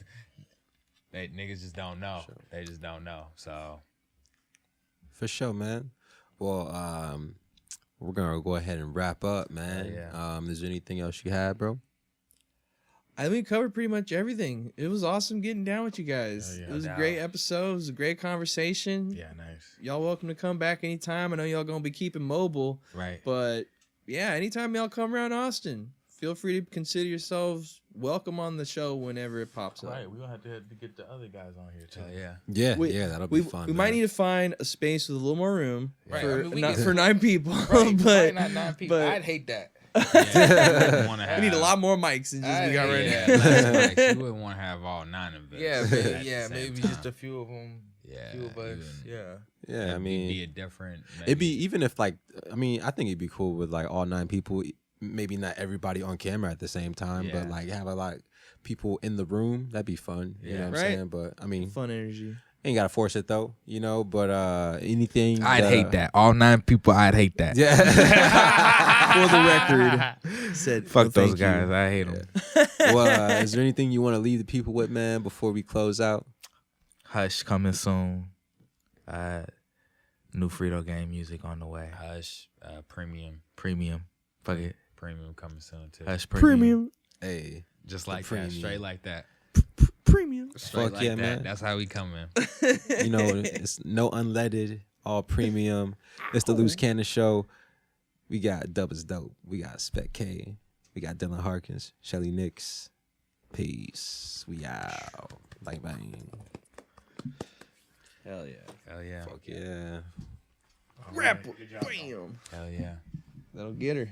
just don't know. Sure. They just don't know. So For sure, man. Well, we're gonna go ahead and wrap up, man. Yeah. Is there anything else you had, bro? I think we covered pretty much everything. It was awesome getting down with you guys. Oh, yeah. It was No a great doubt. episode. It was a great conversation. Yeah, nice. Y'all welcome to come back anytime. I know y'all gonna be keeping mobile, Right. but yeah, anytime y'all come around Austin, feel free to consider yourselves welcome on the show whenever it pops up. Right. We're going to have to get the other guys on here, too. yeah. Yeah, We- that'll be We, fun. we man. might need to find a space with a little more room Right. for I mean, we not can- for 9 people, Right. but not 9 people. but- I'd hate that. Yeah, you wanna we need a have- lot more mics than just we got right Yeah, now. less mics. You wouldn't want to have all 9 of us. Yeah, at maybe, the yeah, same maybe time. just a few of them. Yeah, Few of us. even- Yeah. Yeah, I It'd be mean, a different. it'd be even if like, I mean, I think it'd be cool with like all 9 people. Maybe not everybody on camera at the same time, Yeah. but like have a lot of people in the room. That'd be fun. You know what I'm Right. saying? But I mean, Fun energy. ain't gotta force it though, you know. But anything, I'd hate that. All 9 people, I'd hate that. Yeah. For the record, said Fuck no, those thank you. guys. I hate them. Well, is there anything you want to leave the people with, man, before we close out? Hush coming soon. New Frito Gang music on the way. Hush, premium Fuck it. coming soon too. Hush Premium. Hey, Just like that, premium. straight like that. Premium. Straight Fuck like yeah, that. man. That's how we coming. you know, it's no unleaded, all premium. It's the Loose Cannon Show. We got Dubb is Dope. We got Spec Kay. We got Dylan Harkins, Shelly Nix. Peace. We out. Bang bang. Hell yeah. Hell yeah. Fuck yeah. Rapper. Good job, Bam. Hell yeah. That'll get her.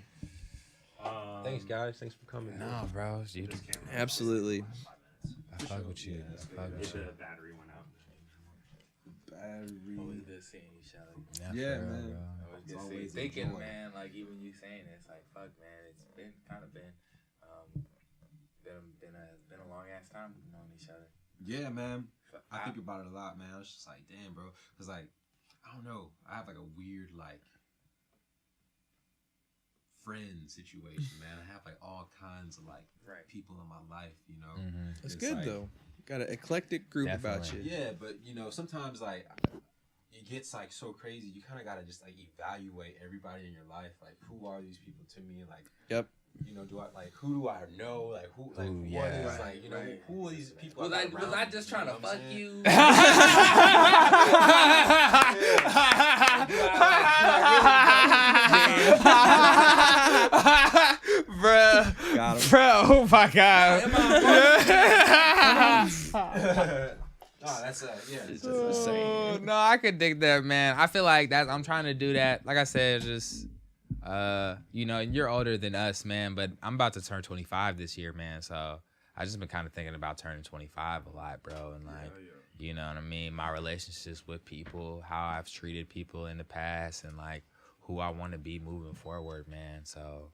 Thanks, guys. Thanks for coming. No, bro. You, Absolutely. I fuck with you. I fuck with you. The battery went out. Battery. good seeing you, Shelly. Yeah, for real, man. bro. I was It's just always thinking, enjoying. man, like even you saying it, it's like, fuck, man, it's been a long ass time we've known each other. Yeah, man. But I think about it a lot, man. I was just like, damn, bro. Because, like, I don't know. I have, like, a weird, like, friend situation, man. I have, like, all kinds of, like, people in my life, you know? Mhm. That's It's good like- though. Got an eclectic group about you. Definitely. Yeah, but, you know, sometimes, like, it gets, like, so crazy. You kind of got to just, like, evaluate everybody in your life. Like, who are these people to me? Like, Yep. you know, who do I know? Like, who, like, Ooh, what yeah. is, like, you know, who are these people? Was got around I me, just you know trying to what I'm fuck saying? you? Bruh. Got him. Bro, oh my God. Oh, that's yeah. It's just Oh, no, I could dig that, man. I feel like that. I'm trying to do that. Like I said, just you know, you're older than us, man. But I'm about to turn 25 this year, man. So I just been kind of thinking about turning 25 a lot, bro. And like, you know what I mean? My relationships with people, how I've treated people in the past, and like who I want to be moving forward, man. So